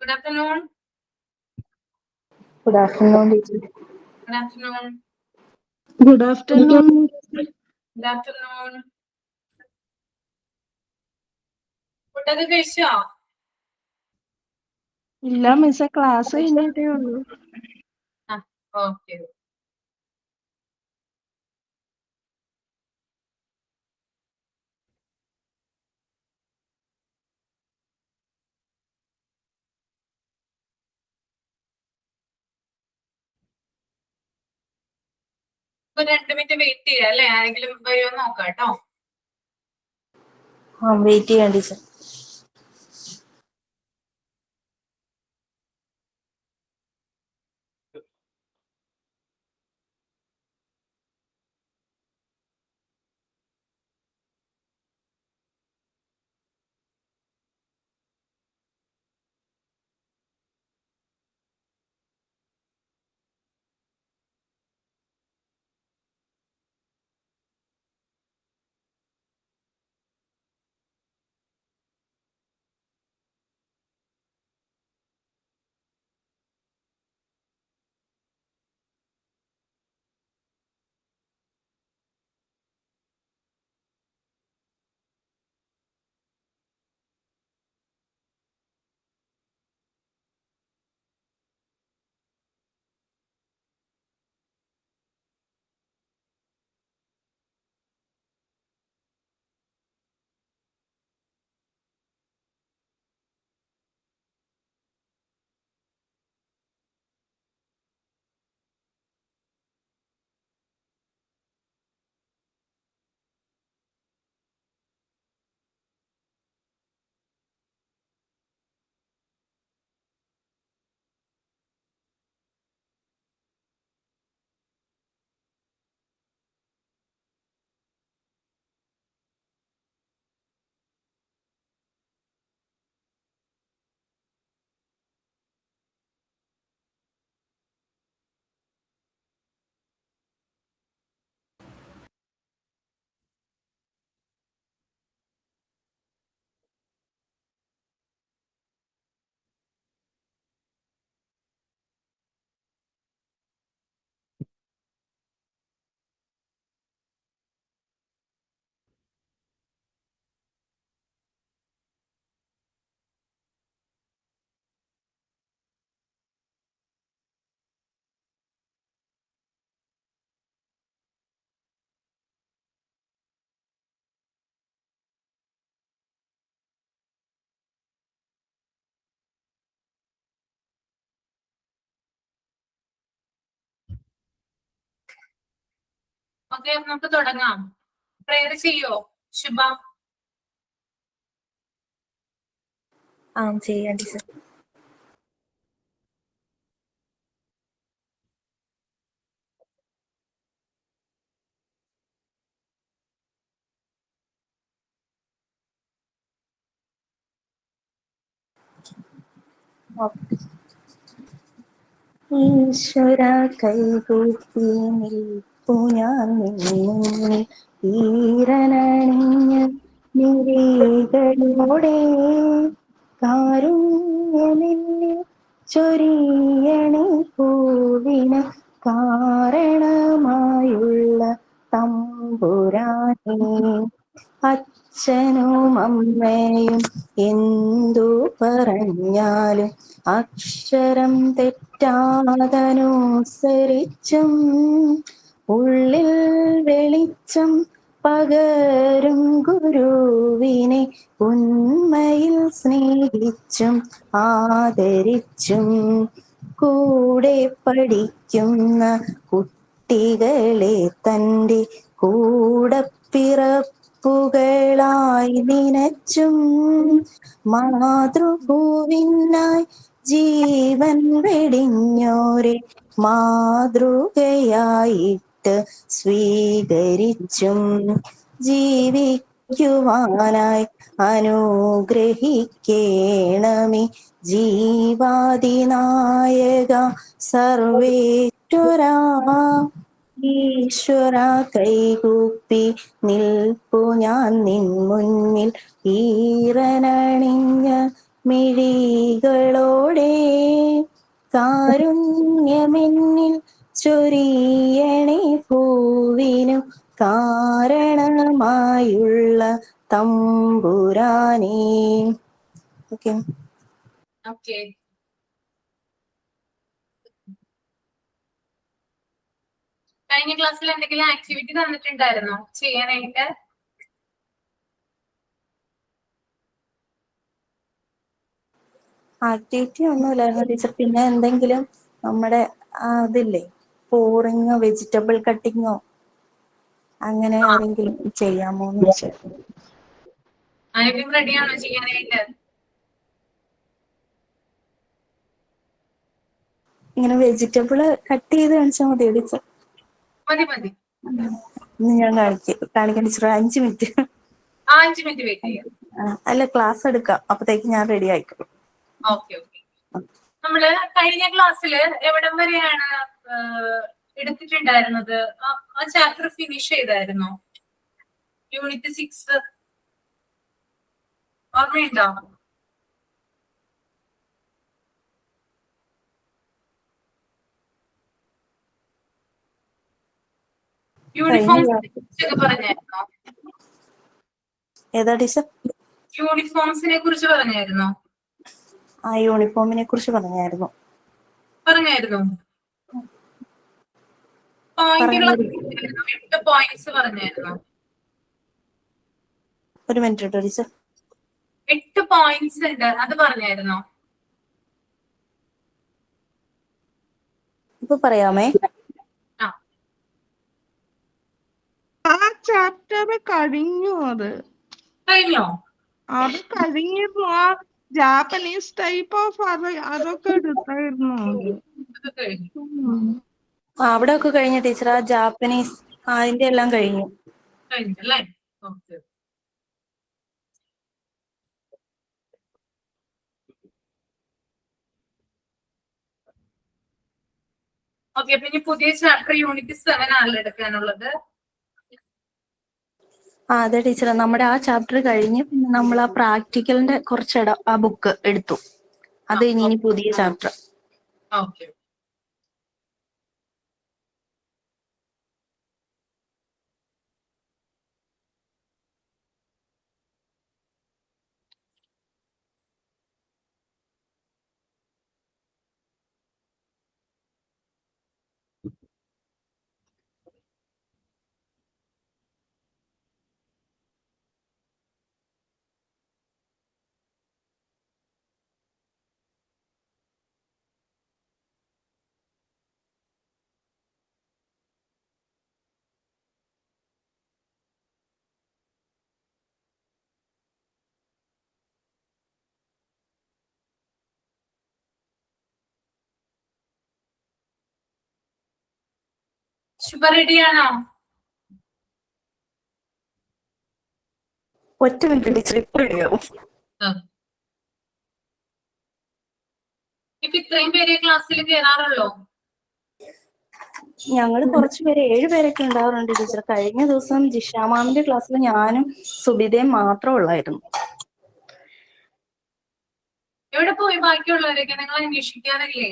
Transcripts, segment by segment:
Good afternoon. Good afternoon, teacher. Good afternoon. Good afternoon. Good afternoon. ഫുഡൊക്കെ കഴിച്ചോ? ഇല്ല മിസ്സേ, ക്ലാസ് കഴിഞ്ഞിട്ടേ ഉള്ളൂ. ഓക്കെ. ഒരു 2 മിനിറ്റ് വെയിറ്റ് ചെയ്യാം അല്ലേ? ആരെങ്കിലും വരുമോ നോക്കാം കേട്ടോ. വെയിറ്റ് ചെയ്യാം ടീച്ചർ. ഓക്കെ, നമുക്ക് തുടങ്ങാം. പ്രേയർ ചെയ്യോ ശുഭ? ചെയ്യാം ടീച്ചർ. ഈശ്വര കൈകൂപ്പി നിൽപ്പു ഞാൻ നിന്നിൽ ഈറനണിഞ്ഞ നിരകളോടെ കാരുണ്യമെന്നിൽ ചൊരിയണി പൂവിന് കാരണമായുള്ള തമ്പുരാനേ, അച്ഛനും അമ്മയും എന്തു പറഞ്ഞാലും അക്ഷരം തെറ്റാതനുസരിച്ചും ഉള്ളിൽ വെളിച്ചം പകരും ഗുരുവിനെ ഉണ്മയിൽ സ്നേഹിച്ചും ആദരിച്ചും കൂടെ പഠിക്കുന്ന കുട്ടികളെ തൻ്റെ കൂടപ്പിറപ്പുകളായി നിനച്ചും മാതൃഭൂവിനായി ജീവൻ വെടിഞ്ഞോരെ മാതൃകയായിട്ട് സ്വീകരിച്ചും ജീവിക്കുവാനായി അനുഗ്രഹിക്കേണമേ ജീവാദിനായക സർവേശ്വരാ. ഈശ്വര കൈകൂപ്പി നിൽപ്പു ഞാൻ നിൻ മുന്നിൽ ഈറനണിഞ്ഞ മിഴികളോടെ കാരുണ്യമെന്നിൽ ചൊരിയണേ പൂവിനു കാരണമായുള്ള തമ്പുരാനേ. ഓക്കെ. ഓക്കെ. കഴിഞ്ഞ ക്ലാസ്സിൽ എന്തെങ്കിലും ആക്ടിവിറ്റി തന്നിട്ടുണ്ടായിരുന്നോ ചെയ്യാനായിട്ട്? ആക്ടിവിറ്റി ഒന്നുമില്ലായിരുന്നു ടീച്ചർ. പിന്നെ എന്തെങ്കിലും നമ്മുടെ ഇതില്ലേ, പോറിങ്ങോ വെജിറ്റബിൾ കട്ടിങ്ങോ അങ്ങനെ ആരെങ്കിലും ചെയ്യാമോ എന്ന് വെച്ചാൽ. ആരെങ്കിലും റെഡിയാണോ ചെയ്യാനായിട്ട്? ഇങ്ങനെ വെജിറ്റബിൾ കട്ട് ചെയ്ത് കാണിച്ചാൽ മതി ടീച്ചർ. മതി മതി. ഇന്ന് ഞാൻ കാണിക്കാം ടീച്ചർ. 5 മിനിറ്റ്. 5 മിനിറ്റ് വെയിറ്റ് ചെയ്യാം. അല്ല, ക്ലാസ് എടുക്കാം, അപ്പത്തേക്ക് ഞാൻ റെഡി ആയിക്കോളും. Okay okay. നമ്മള് കഴിഞ്ഞ ക്ലാസ്സിൽ എവിടം വരെയാണ് എടുത്തിട്ടുണ്ടായിരുന്നത്? ആ ചാപ്റ്റർ ഫിനിഷ് ചെയ്തായിരുന്നോ? യൂണിറ്റ് 6 ഓർമ്മയുണ്ടോ? യൂണിഫോംസിനെ പറഞ്ഞായിരുന്നോ? ഏതാ ടീച്ചർ? യൂണിഫോംസിനെ കുറിച്ച് പറഞ്ഞായിരുന്നോ? ആ, യൂണിഫോമിനെ കുറിച്ച് പറഞ്ഞായിരുന്നു. പോയിന്റുകൾ 8 പോയിന്റ്സ് പറഞ്ഞായിരുന്നോ? ഒരു മിനിറ്റ് കേട്ടോ ടീച്ചർ. 8 പോയിന്റ്സ് ഉണ്ട്, അത് പറഞ്ഞായിരുന്നോ? ഇപ്പൊ പറയാമേ. ആ ചാപ്റ്റർ കഴിഞ്ഞു. കഴിഞ്ഞോ? അത് കഴിഞ്ഞിരുന്നു. ആ ജാപ്പനീസ് ടൈപ്പ് ഓഫ് അതൊക്കെ എടുത്തായിരുന്നു. അവിടെ ഒക്കെ കഴിഞ്ഞ ടീച്ചർ. ആ ജാപ്പനീസ് അതിന്റെ എല്ലാം കഴിഞ്ഞു. കഴിഞ്ഞല്ലേ? ഓക്കെ. ഓക്കെ, അപ്പൊ ഇനി പുതിയ ചാപ്റ്റർ യൂണിറ്റ് 7 ആണല്ലോ എടുക്കാനുള്ളത്. അതെ ടീച്ചർ. നമ്മുടെ ആ ചാപ്റ്റർ കഴിഞ്ഞ് പിന്നെ നമ്മൾ ആ പ്രാക്ടിക്കലിന്റെ കുറച്ചിടം ആ ബുക്ക് എടുത്തു. അത് ഇനി പുതിയ ചാപ്റ്റർ. ഓക്കെ. ശുഭ റെഡിയാണോ? ഒറ്റ മിനിറ്റ് ടീച്ചർ, ഇപ്പൊ റെഡിയാവും. ഇപ്പൊ ഇത്രയും പേരെ ക്ലാസ്സിൽ കയറാറുള്ളൂ? ഞങ്ങൾ കുറച്ചുപേര് 7 പേരൊക്കെ ഉണ്ടാവാറുണ്ട് ടീച്ചർ. കഴിഞ്ഞ ദിവസം ജിഷാമാമിന്റെ ക്ലാസ്സിൽ ഞാനും സുബിതയും മാത്രം ഉള്ളായിരുന്നു. എവിടെ പോയി ബാക്കിയുള്ളവരൊക്കെ? നിങ്ങൾ അന്വേഷിക്കാറില്ലേ?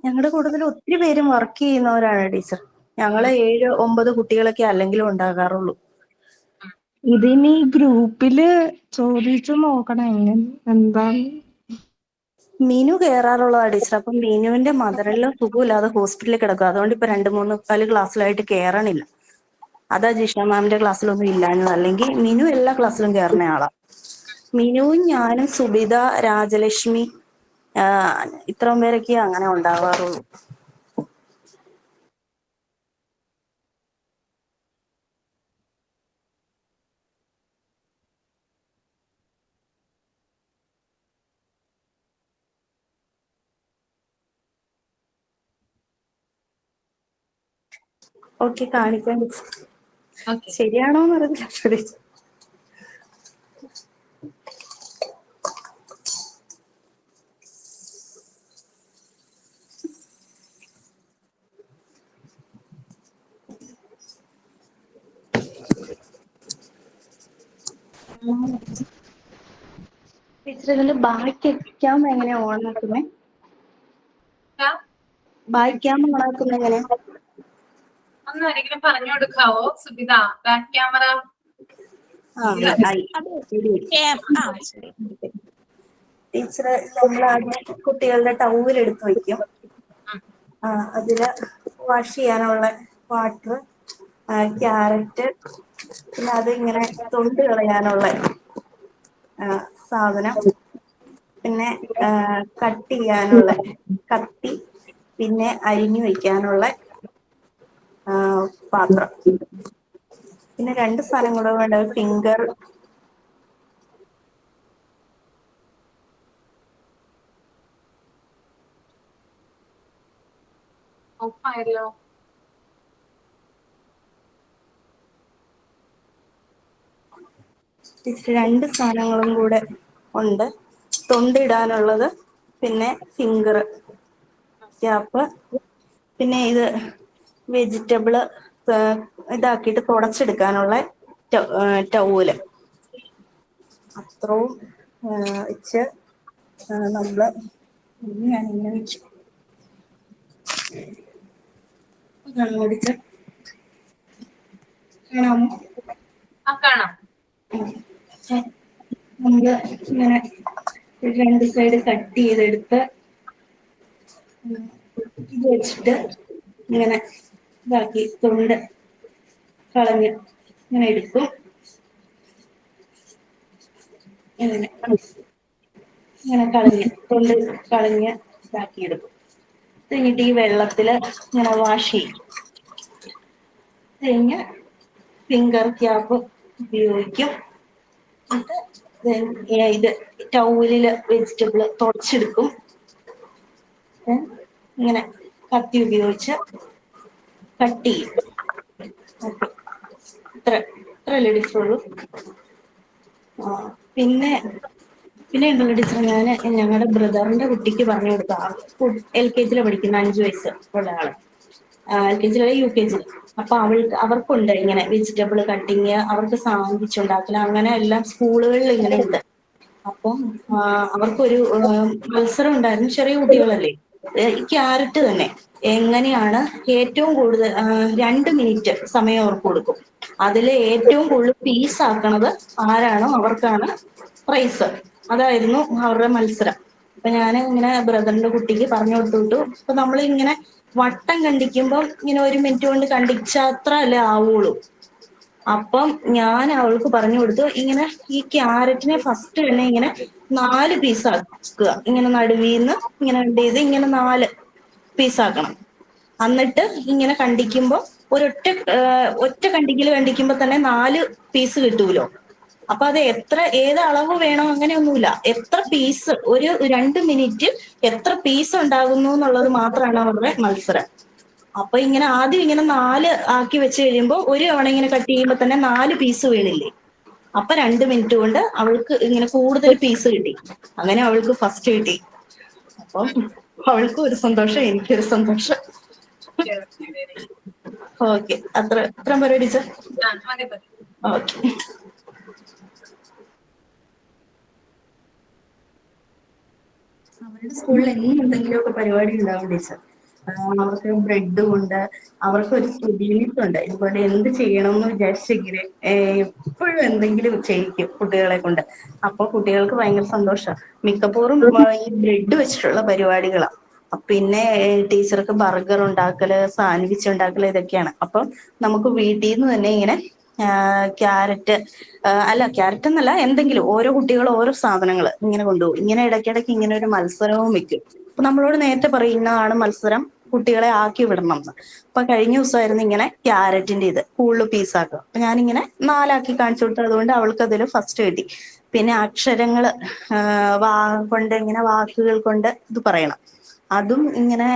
ഞങ്ങളുടെ കൂടുതൽ ഒത്തിരി പേരും വർക്ക് ചെയ്യുന്നവരാണ് ടീച്ചർ. ഞങ്ങള് 7-9 കുട്ടികളൊക്കെ അല്ലെങ്കിലും ഉണ്ടാകാറുള്ളൂ. ഇതിനി ഗ്രൂപ്പില് ചോദിച്ചു നോക്കണം എന്താണ്. മീനു കയറാറുള്ളതാ ടീച്ചർ. അപ്പൊ മീനുവിന്റെ മദറെല്ലാം സുഖമില്ലാതെ ഹോസ്പിറ്റലിൽ കിടക്കുക. അതുകൊണ്ട് ഇപ്പൊ 2-3 ക്ലാസ്സിലായിട്ട് കയറണില്ല. അതാ ജിഷ മാമിന്റെ ക്ലാസ്സിലൊന്നും ഇല്ലാഞ്ഞത്. അല്ലെങ്കിൽ മീനു എല്ലാ ക്ലാസ്സിലും കയറുന്ന ആളാ. മീനുവും ഞാനും സുബിത, രാജലക്ഷ്മി, ഇത്രയും പേരൊക്കെ അങ്ങനെ ഉണ്ടാവാറുള്ളൂ. ഓക്കെ, കാണിക്കാൻ ശരിയാണോന്ന് അറിയില്ല. ടീച്ചർ ഇതിന്റെ ബാക്ക് ക്യാം എങ്ങനെയാ ഓൺ ആക്കുന്നേ? ബാക്ക് ക്യാം ഓൺ ആക്കുന്ന എങ്ങനെയാ? ഒന്ന് ആരെങ്കിലും പറഞ്ഞു കൊടുക്കാവോ സുബിത? ബാക്ക് ക്യാമറ ടീച്ചർ നമ്മൾ ആദ്യം കുട്ടികളുടെ ടൗവൽ എടുത്ത് വയ്ക്കും. അതില് വാഷ് ചെയ്യാനുള്ള വാട്ടർ, ക്യാരറ്റ്, പിന്നെ അത് ഇങ്ങനെ തൊണ്ട് കളയാനുള്ള സാധനം, പിന്നെ കട്ട് ചെയ്യാനുള്ള കത്തി, പിന്നെ അരിഞ്ഞു വയ്ക്കാനുള്ള പാത്രം, പിന്നെ 2 സാധനം കൂടെ വേണ്ടത് ഫിംഗർ, ഓഫായല്ലോ. ടീച്ചർ 2 സാധനങ്ങളും കൂടെ ഉണ്ട്. തൊണ്ടിടാനുള്ളത്, പിന്നെ ഫിംഗർ ക്യാപ്പ്, പിന്നെ ഇത് വെജിറ്റബിള് ഇതാക്കിയിട്ട് തുടച്ചെടുക്കാനുള്ള ടൗവല്. അത്രയും വെച്ച് നമ്മള് ഞാനിങ്ങനെ വെച്ചു ഓടിച്ച് കാണാമോ? കാണാം. നമ്മള് ഇങ്ങനെ 2 സൈഡ് കട്ട് ചെയ്തെടുത്ത് ഇത് വെച്ചിട്ട് ഇങ്ങനെ ഇതാക്കി തൊണ്ട് കളഞ്ഞ് ഇങ്ങനെ എടുക്കും. ഇങ്ങനെ തൊണ്ട് കളഞ്ഞ് ഇതാക്കിയെടുക്കും. കഴിഞ്ഞിട്ട് ഈ വെള്ളത്തില് ഇങ്ങനെ വാഷ് ചെയ്യും. കഴിഞ്ഞ് ഫിംഗർ ക്യാപ്പ് ഉപയോഗിക്കും. ഇത് ടൗവലില് വെജിറ്റബിള് തുടച്ചെടുക്കും. ഇങ്ങനെ കത്തി ഉപയോഗിച്ച് കട്ട് ചെയ്യും. ഇത്രയല്ലേ ടീച്ചറുള്ളൂ? പിന്നെ ഉണ്ടല്ലോ ടീച്ചർ, ഞാൻ ഞങ്ങളുടെ ബ്രദറിന്റെ കുട്ടിക്ക് പറഞ്ഞു കൊടുത്ത LKG പഠിക്കുന്ന 5 വയസ്സ് ഉള്ള ആള്, LKG UKG. അപ്പൊ അവർക്കുണ്ട് ഇങ്ങനെ വെജിറ്റബിൾ കട്ടിങ്, അവർക്ക് സാൻഡ്വിച്ച് ഉണ്ടാക്കൽ, അങ്ങനെ എല്ലാം സ്കൂളുകളിൽ ഇങ്ങനെ ഉണ്ട്. അപ്പം അവർക്കൊരു മത്സരം ഉണ്ടായിരുന്നു. ചെറിയ കുട്ടികളല്ലേ, ഈ ക്യാരറ്റ് തന്നെ എങ്ങനെയാണ് ഏറ്റവും കൂടുതൽ 2 മിനിറ്റ് സമയം അവർക്ക് കൊടുക്കും. അതില് ഏറ്റവും കൂടുതൽ പീസ് ആക്കണത് ആരാണോ അവർക്കാണ് പ്രൈസ്. അതായിരുന്നു അവരുടെ മത്സരം. അപ്പൊ ഞാൻ ഇങ്ങനെ ബ്രദറിന്റെ കുട്ടിക്ക് പറഞ്ഞു കൊടുത്തു. അപ്പൊ നമ്മളിങ്ങനെ വട്ടം കണ്ടിക്കുമ്പോൾ ഇങ്ങനെ 1 മിനിറ്റ് കൊണ്ട് കണ്ടിച്ചത്ര അല്ലേ ആവുള്ളൂ. അപ്പം ഞാൻ അവൾക്ക് പറഞ്ഞു കൊടുത്തു, ഇങ്ങനെ ഈ ക്യാരറ്റിനെ ഫസ്റ്റ് തന്നെ ഇങ്ങനെ 4 പീസ് ആക്കുക. ഇങ്ങനെ നടുവീന്ന് ഇങ്ങനെ ചെയ്ത് ഇങ്ങനെ 4 പീസാക്കണം. എന്നിട്ട് ഇങ്ങനെ കണ്ടിക്കുമ്പോൾ ഒറ്റ കണ്ടിക്കുമ്പോ തന്നെ 4 പീസ് കിട്ടൂലോ. അപ്പൊ അത് ഏത് അളവ് വേണം അങ്ങനെയൊന്നുമില്ല. എത്ര പീസ്, ഒരു 2 മിനിറ്റ് എത്ര പീസ് ഉണ്ടാകുന്നു എന്നുള്ളത് മാത്രമാണ് അവരുടെ മത്സരം. അപ്പൊ ഇങ്ങനെ ആദ്യം ഇങ്ങനെ 4 ആക്കി വെച്ച് കഴിയുമ്പോൾ ഒരു തവണ ഇങ്ങനെ കട്ട് ചെയ്യുമ്പോൾ തന്നെ 4 പീസ് വീണില്ലേ. അപ്പൊ 2 മിനിറ്റ് കൊണ്ട് അവൾക്ക് ഇങ്ങനെ കൂടുതൽ പീസ് കിട്ടി. അങ്ങനെ അവൾക്ക് ഫസ്റ്റ് കിട്ടി. അപ്പം അവൾക്കും ഒരു സന്തോഷം, എനിക്കൊരു സന്തോഷം. ഓക്കെ, അത്രയും പറയൂ ടീച്ചർ. ഓക്കെ. അവരുടെ സ്കൂളിൽ എന്നും എന്തെങ്കിലുമൊക്കെ പരിപാടി ഉണ്ടാവും ടീച്ചർ. അവർക്ക് ബ്രെഡ് കൊണ്ട്, അവർക്ക് ഒരു യൂണിറ്റ് ഉണ്ട്. ഇതുപോലെ എന്ത് ചെയ്യണം എന്ന് വിചാരിച്ചെങ്കിൽ എപ്പോഴും എന്തെങ്കിലും ചെയ്യിക്കും കുട്ടികളെ കൊണ്ട്. അപ്പൊ കുട്ടികൾക്ക് ഭയങ്കര സന്തോഷം. മിക്കപ്പോഴും ഈ ബ്രെഡ് വെച്ചിട്ടുള്ള പരിപാടികളാണ്. പിന്നെ ടീച്ചർക്ക് ബർഗർ ഉണ്ടാക്കല്, സാൻഡ്വിച്ച് ഉണ്ടാക്കല്, ഇതൊക്കെയാണ്. അപ്പം നമുക്ക് വീട്ടിൽ നിന്ന് തന്നെ ഇങ്ങനെ ക്യാരറ്റ് എന്നല്ല, എന്തെങ്കിലും ഓരോ കുട്ടികൾ ഓരോ സാധനങ്ങൾ ഇങ്ങനെ കൊണ്ടുപോകും. ഇങ്ങനെ ഇടയ്ക്കിടയ്ക്ക് ഇങ്ങനെ ഒരു മത്സരവും വെക്കും. അപ്പൊ നമ്മളോട് നേരത്തെ പറയും ഇന്നതാണ് മത്സരം, കുട്ടികളെ ആക്കി വിടണം എന്ന്. അപ്പൊ കഴിഞ്ഞ ദിവസമായിരുന്നു ഇങ്ങനെ ക്യാരറ്റിന്റെ ഇത് കൂടുതൽ പീസാക്കുക. അപ്പൊ ഞാനിങ്ങനെ 4 ആക്കി കാണിച്ചു കൊടുത്തു. അതുകൊണ്ട് അവൾക്ക് അതിൽ ഫസ്റ്റ് കിട്ടി. പിന്നെ അക്ഷരങ്ങൾ കൊണ്ട് ഇങ്ങനെ വാക്കുകൾ കൊണ്ട് ഇത് പറയണം. അതും ഇങ്ങനെ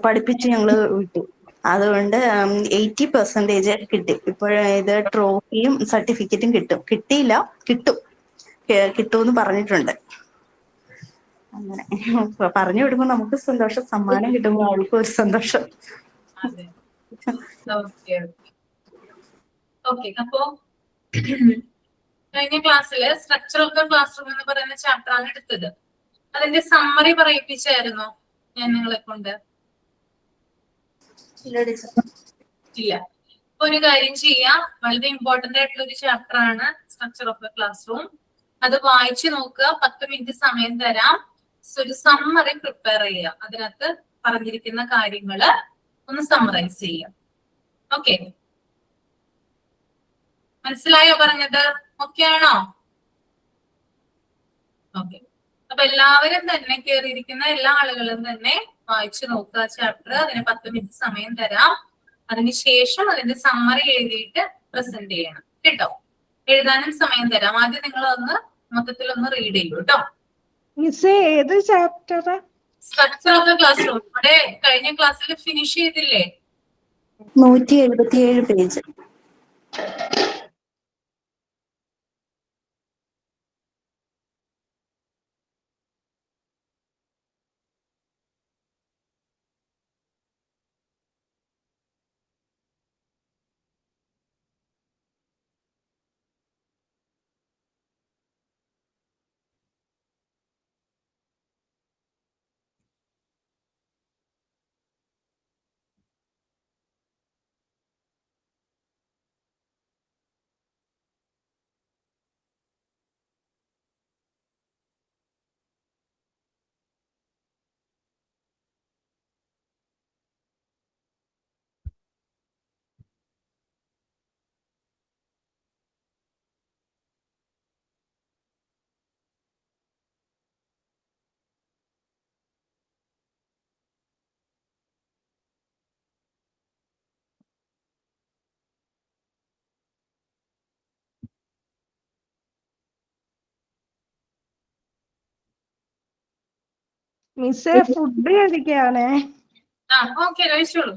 പഠിപ്പിച്ച് ഞങ്ങള് വിട്ടു. അതുകൊണ്ട് 80% കിട്ടി. ഇത് ട്രോഫിയും സർട്ടിഫിക്കറ്റും കിട്ടിയില്ല, കിട്ടുമെന്ന് പറഞ്ഞിട്ടുണ്ട്. അങ്ങനെ പറഞ്ഞു വിടുമ്പോ നമുക്ക് സന്തോഷം, സമ്മാനം കിട്ടുമ്പോ അവൾക്കും ഒരു സന്തോഷം. ഓക്കെ. അപ്പോ കഴിഞ്ഞ ക്ലാസ്സില് structure of the class room എന്ന് പറയുന്ന ചാപ്റ്റർ ആണ് എടുത്തത്. അതിന്റെ സമ്മറി പറയിപ്പിച്ചായിരുന്നോ ഞാൻ നിങ്ങളെ കൊണ്ട്? ഇല്ല. ഒരു കാര്യം ചെയ്യാം, വളരെ ഇമ്പോർട്ടന്റ് ആയിട്ടുള്ള ഒരു ചാപ്റ്റർ ആണ് structure of the class room. അത് വായിച്ചു നോക്കുക, 10 മിനിറ്റ് സമയം തരാം. ഒരു സമ്മറി പ്രിപ്പയർ ചെയ്യുക, അതിനകത്ത് പറഞ്ഞിരിക്കുന്ന കാര്യങ്ങള് ഒന്ന് സമ്മറൈസ് ചെയ്യാം. ഓക്കെ, മനസ്സിലായോ പറഞ്ഞത്? ഓക്കെ ആണോ? ഓക്കെ, അപ്പൊ എല്ലാവരും തന്നെ കയറിയിരിക്കുന്ന എല്ലാ ആളുകളും തന്നെ വായിച്ചു നോക്കുക ചാപ്റ്റർ. അതിന് 10 മിനിറ്റ് സമയം തരാം. അതിനുശേഷം അതിന്റെ സമ്മറി എഴുതിയിട്ട് പ്രസന്റ് ചെയ്യണം കേട്ടോ. എഴുതാനും സമയം തരാം. ആദ്യം നിങ്ങൾ ഒന്ന് മൊത്തത്തിലൊന്ന് റീഡ് ചെയ്യൂ കേട്ടോ. മിസ് ഏത് ചാപ്റ്ററാ? Structure of the class room. ഇവിടെ കഴിഞ്ഞ ക്ലാസ്സിൽ ഫിനിഷ് ചെയ്തില്ലേ? 177 പേജ്. മിസ്സേ ഫുഡ് കഴിക്കാണേ. ഓക്കെ, കഴിച്ചോളൂ.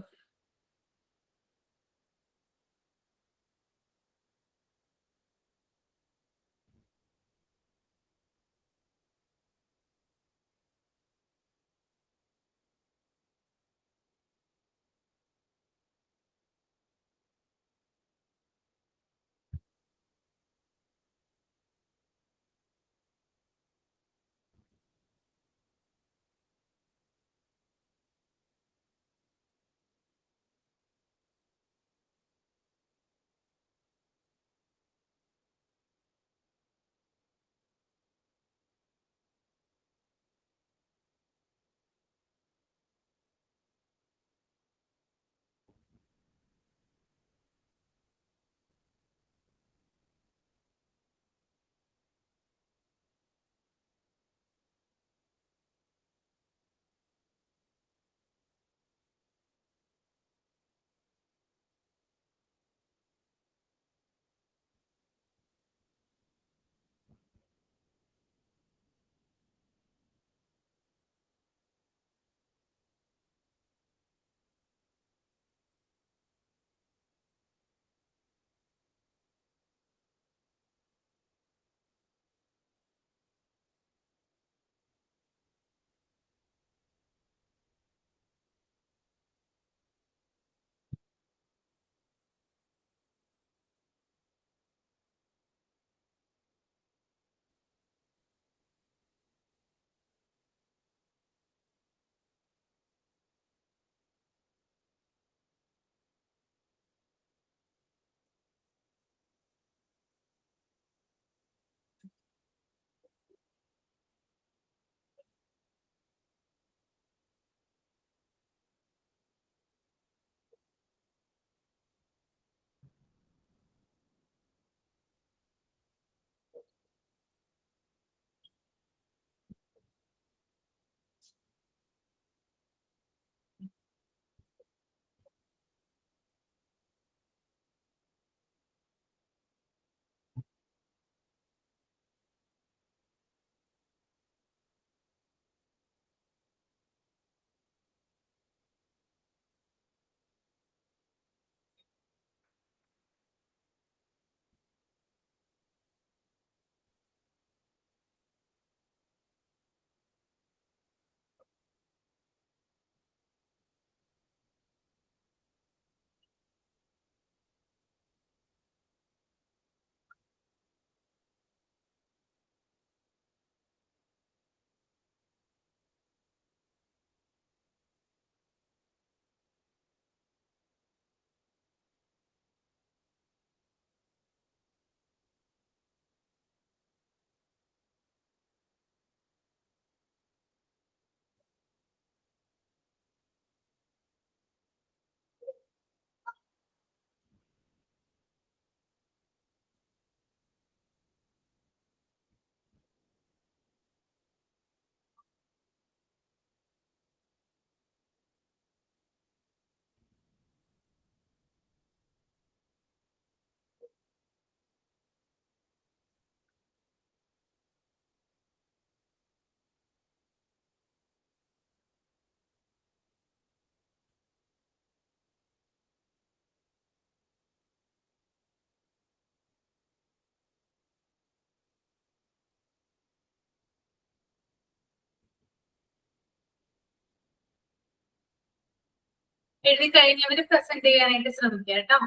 എഴുതി കഴിഞ്ഞവര് പ്രസന്റ് ചെയ്യാനായിട്ട് ശ്രമിക്കുക കേട്ടോ.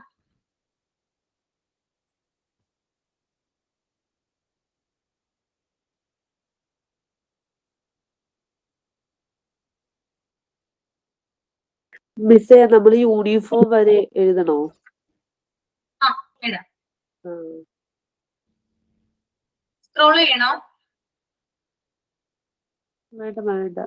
മിസ്സേ നമ്മൾ യൂണിഫോം വരെ എഴുതണോ? ആ ഇടാം. ആ. സ്ക്രോൾ ചെയ്യണോ? വേണ്ട വേണ്ട.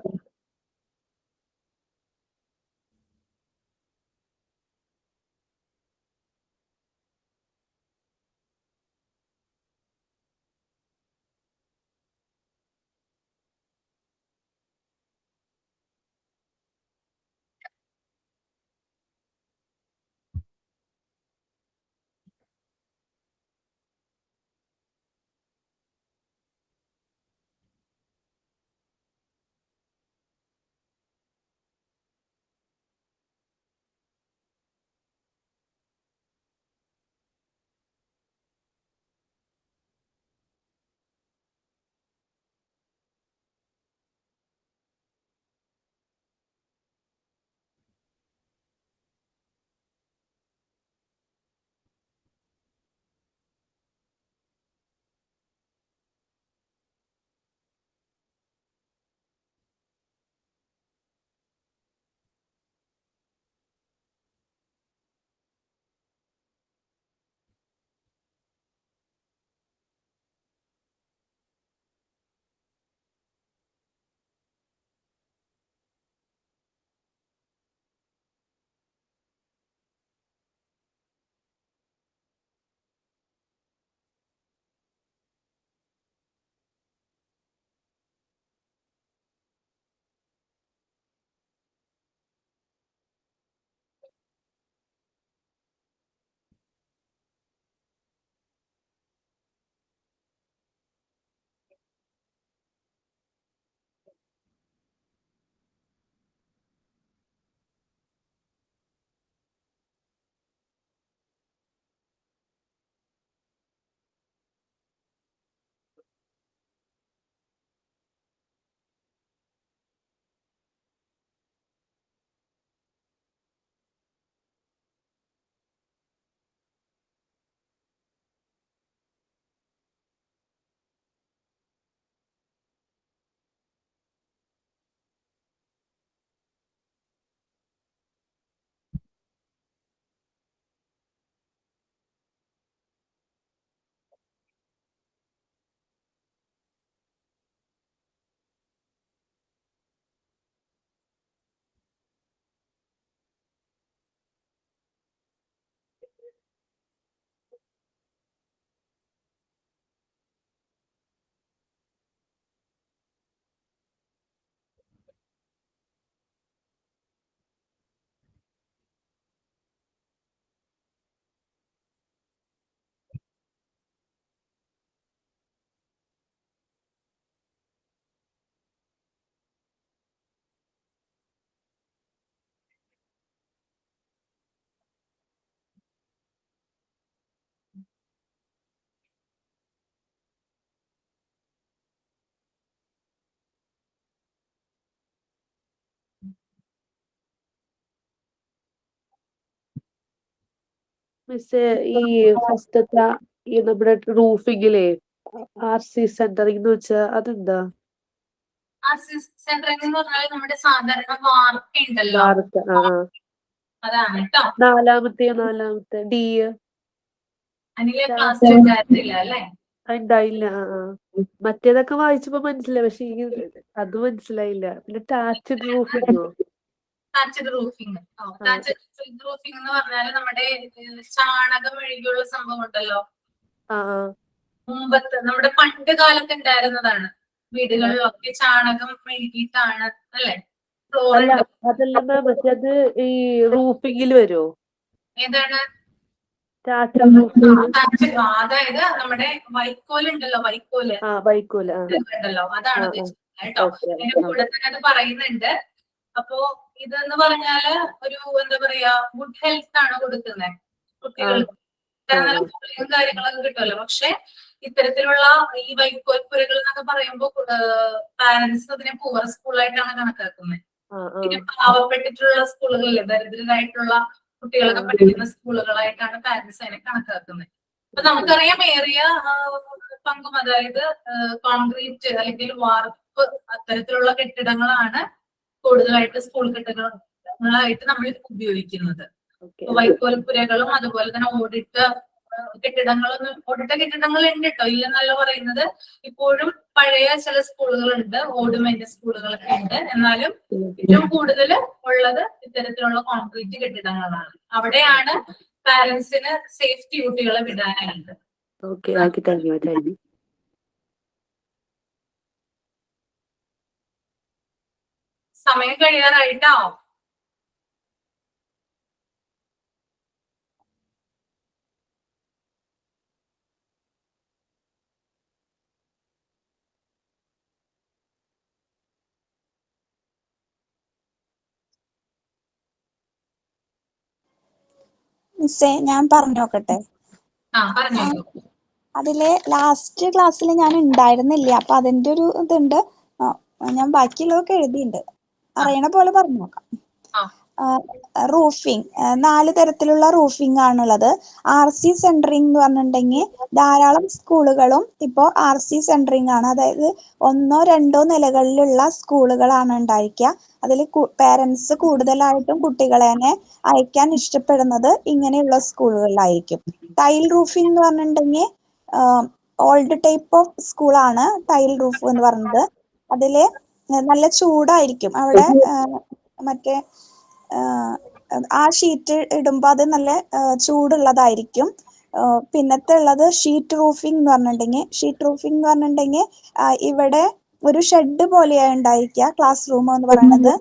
മിസ്സേ ഈ ഫസ്റ്റത്തെ ഈ നമ്മുടെ റൂഫിങ്ങിലേ RC സെന്ററിംഗ് എന്ന് വെച്ചാ അതെന്താ? സെന്ററിംഗ് എന്ന് പറഞ്ഞാൽ നമ്മുടെ സാധാരണ വാർക്ക ഉണ്ടല്ലോ, വാർത്ത. ആ അതാണ് കേട്ടോ. നാലാമത്തെ ഡി അതിലെ ക്ലാസ് ഉണ്ടായിരുന്നില്ല അല്ലെ? ഉണ്ടായില്ല. മറ്റേതൊക്കെ വായിച്ചപ്പോ മനസ്സിലായി, പക്ഷെ ഈ അത് മനസ്സിലായില്ല. പിന്നെ ടാച്ചഡ് റൂഫിങ്ങോ? ടാച്ചഡ് റൂഫിംഗ്. ടാച്ചഡ് റൂഫിംഗ് എന്ന് പറഞ്ഞാല് നമ്മുടെ ചാണകം മെഴുകിയുള്ള സംഭവം ഉണ്ടല്ലോ, മുമ്പത്തെ നമ്മുടെ പണ്ട് കാലത്ത് ഉണ്ടായിരുന്നതാണ്. വീടുകളിലൊക്കെ ചാണകം മെഴുകിയിട്ടാണ് അല്ലെ അല്ല അതല്ല മാം, മറ്റേ അത് ഈ റൂഫിങ്ങിൽ വരുമോ? ഏതാണ് ടാച്ചഡ് റൂഫിംഗ്? അതായത് നമ്മുടെ വൈക്കോല് ഉണ്ടല്ലോ, വൈക്കോല് ഉണ്ടല്ലോ, അതാണ് ഉദ്ദേശിക്കുന്നത് കേട്ടോ. അതിന്റെ കൂടെ തന്നെ അത് പറയുന്നുണ്ട്. അപ്പോ ഇതെന്ന് പറഞ്ഞാല് ഒരു എന്താ പറയാ, ഗുഡ് ഹെൽത്ത് ആണ് കൊടുക്കുന്നത് കുട്ടികൾക്ക്. കാര്യങ്ങളൊക്കെ കിട്ടുമല്ലോ. പക്ഷെ ഇത്തരത്തിലുള്ള ഈ വൈക്കോൽ പുരകൾ എന്നൊക്കെ പറയുമ്പോൾ പാരന്റ്സ് അതിനെ പൂവർ സ്കൂളായിട്ടാണ് കണക്കാക്കുന്നത്. പിന്നെ പാവപ്പെട്ടിട്ടുള്ള സ്കൂളുകളിലെ ദരിദ്രരായിട്ടുള്ള കുട്ടികളൊക്കെ പഠിക്കുന്ന സ്കൂളുകളായിട്ടാണ് പാരന്റ്സ് അതിനെ കണക്കാക്കുന്നത്. അപ്പൊ നമുക്കറിയാം ഏറിയ പങ്കും, അതായത് കോൺക്രീറ്റ് അല്ലെങ്കിൽ വാർപ്പ് അത്തരത്തിലുള്ള കെട്ടിടങ്ങളാണ് കൂടുതലായിട്ട് സ്കൂൾ കെട്ടിടങ്ങളായിട്ട് നമ്മൾ ഉപയോഗിക്കുന്നത്. വൈക്കോൽപ്പുരകളും അതുപോലെ തന്നെ ഓടിട്ട കെട്ടിടങ്ങൾ ഉണ്ട് കേട്ടോ, ഇല്ലെന്നല്ല പറയുന്നത്. ഇപ്പോഴും പഴയ ചില സ്കൂളുകളുണ്ട്, ഓടുമേഞ്ഞ സ്കൂളുകളൊക്കെ ഉണ്ട്. എന്നാലും ഏറ്റവും കൂടുതൽ ഉള്ളത് ഇത്തരത്തിലുള്ള കോൺക്രീറ്റ് കെട്ടിടങ്ങളാണ്. അവിടെയാണ് പാരന്റ്സിന് സേഫ്റ്റി കുട്ടികളെ വിടാനായിട്ട്. സമയം കഴിയാറായിട്ടോ? മിസ്സേ, ഞാൻ പറഞ്ഞോക്കട്ടെ. അതിലെ ലാസ്റ്റ് ക്ലാസ്സിൽ ഞാൻ ഉണ്ടായിരുന്നില്ല, അപ്പൊ അതിന്റെ ഒരു ഇതുണ്ട്. ഞാൻ ബാക്കിയുള്ളതൊക്കെ എഴുതിയിട്ടുണ്ട്. അറിയണ പോലെ പറഞ്ഞു നോക്കാം. റൂഫിംഗ്, 4 തരത്തിലുള്ള റൂഫിംഗ് ആണുള്ളത്. RC സെന്ററിംഗ് എന്ന് പറഞ്ഞിട്ടുണ്ടെങ്കിൽ ധാരാളം സ്കൂളുകളും ഇപ്പോൾ RC സെന്ററിംഗ് ആണ്. അതായത് 1 2 നിലകളിലുള്ള സ്കൂളുകളാണ് ഉണ്ടായിരിക്കുക. അതിൽ പേരൻസ് കൂടുതലായിട്ടും കുട്ടികളെ അയക്കാൻ ഇഷ്ടപ്പെടുന്നത് ഇങ്ങനെയുള്ള സ്കൂളുകളിലായിരിക്കും. ടൈൽ റൂഫിംഗ് എന്ന് പറഞ്ഞിട്ടുണ്ടെങ്കിൽ ഓൾഡ് ടൈപ്പ് ഓഫ് സ്കൂളാണ് ടൈൽ റൂഫ് എന്ന് പറയുന്നത്. അതില് നല്ല ചൂടായിരിക്കും അവിടെ. മറ്റേ ആ ഷീറ്റ് ഇടുമ്പോൾ അത് നല്ല ചൂടുള്ളതായിരിക്കും. പിന്നത്തെ ഉള്ളത് ഷീറ്റ് റൂഫിംഗ് എന്ന് പറഞ്ഞിട്ടുണ്ടെങ്കിൽ ഇവിടെ ഒരു ഷെഡ് പോലെയാണ് ഉണ്ടായിരിക്കുക ക്ലാസ് റൂം എന്ന് പറയുന്നത്.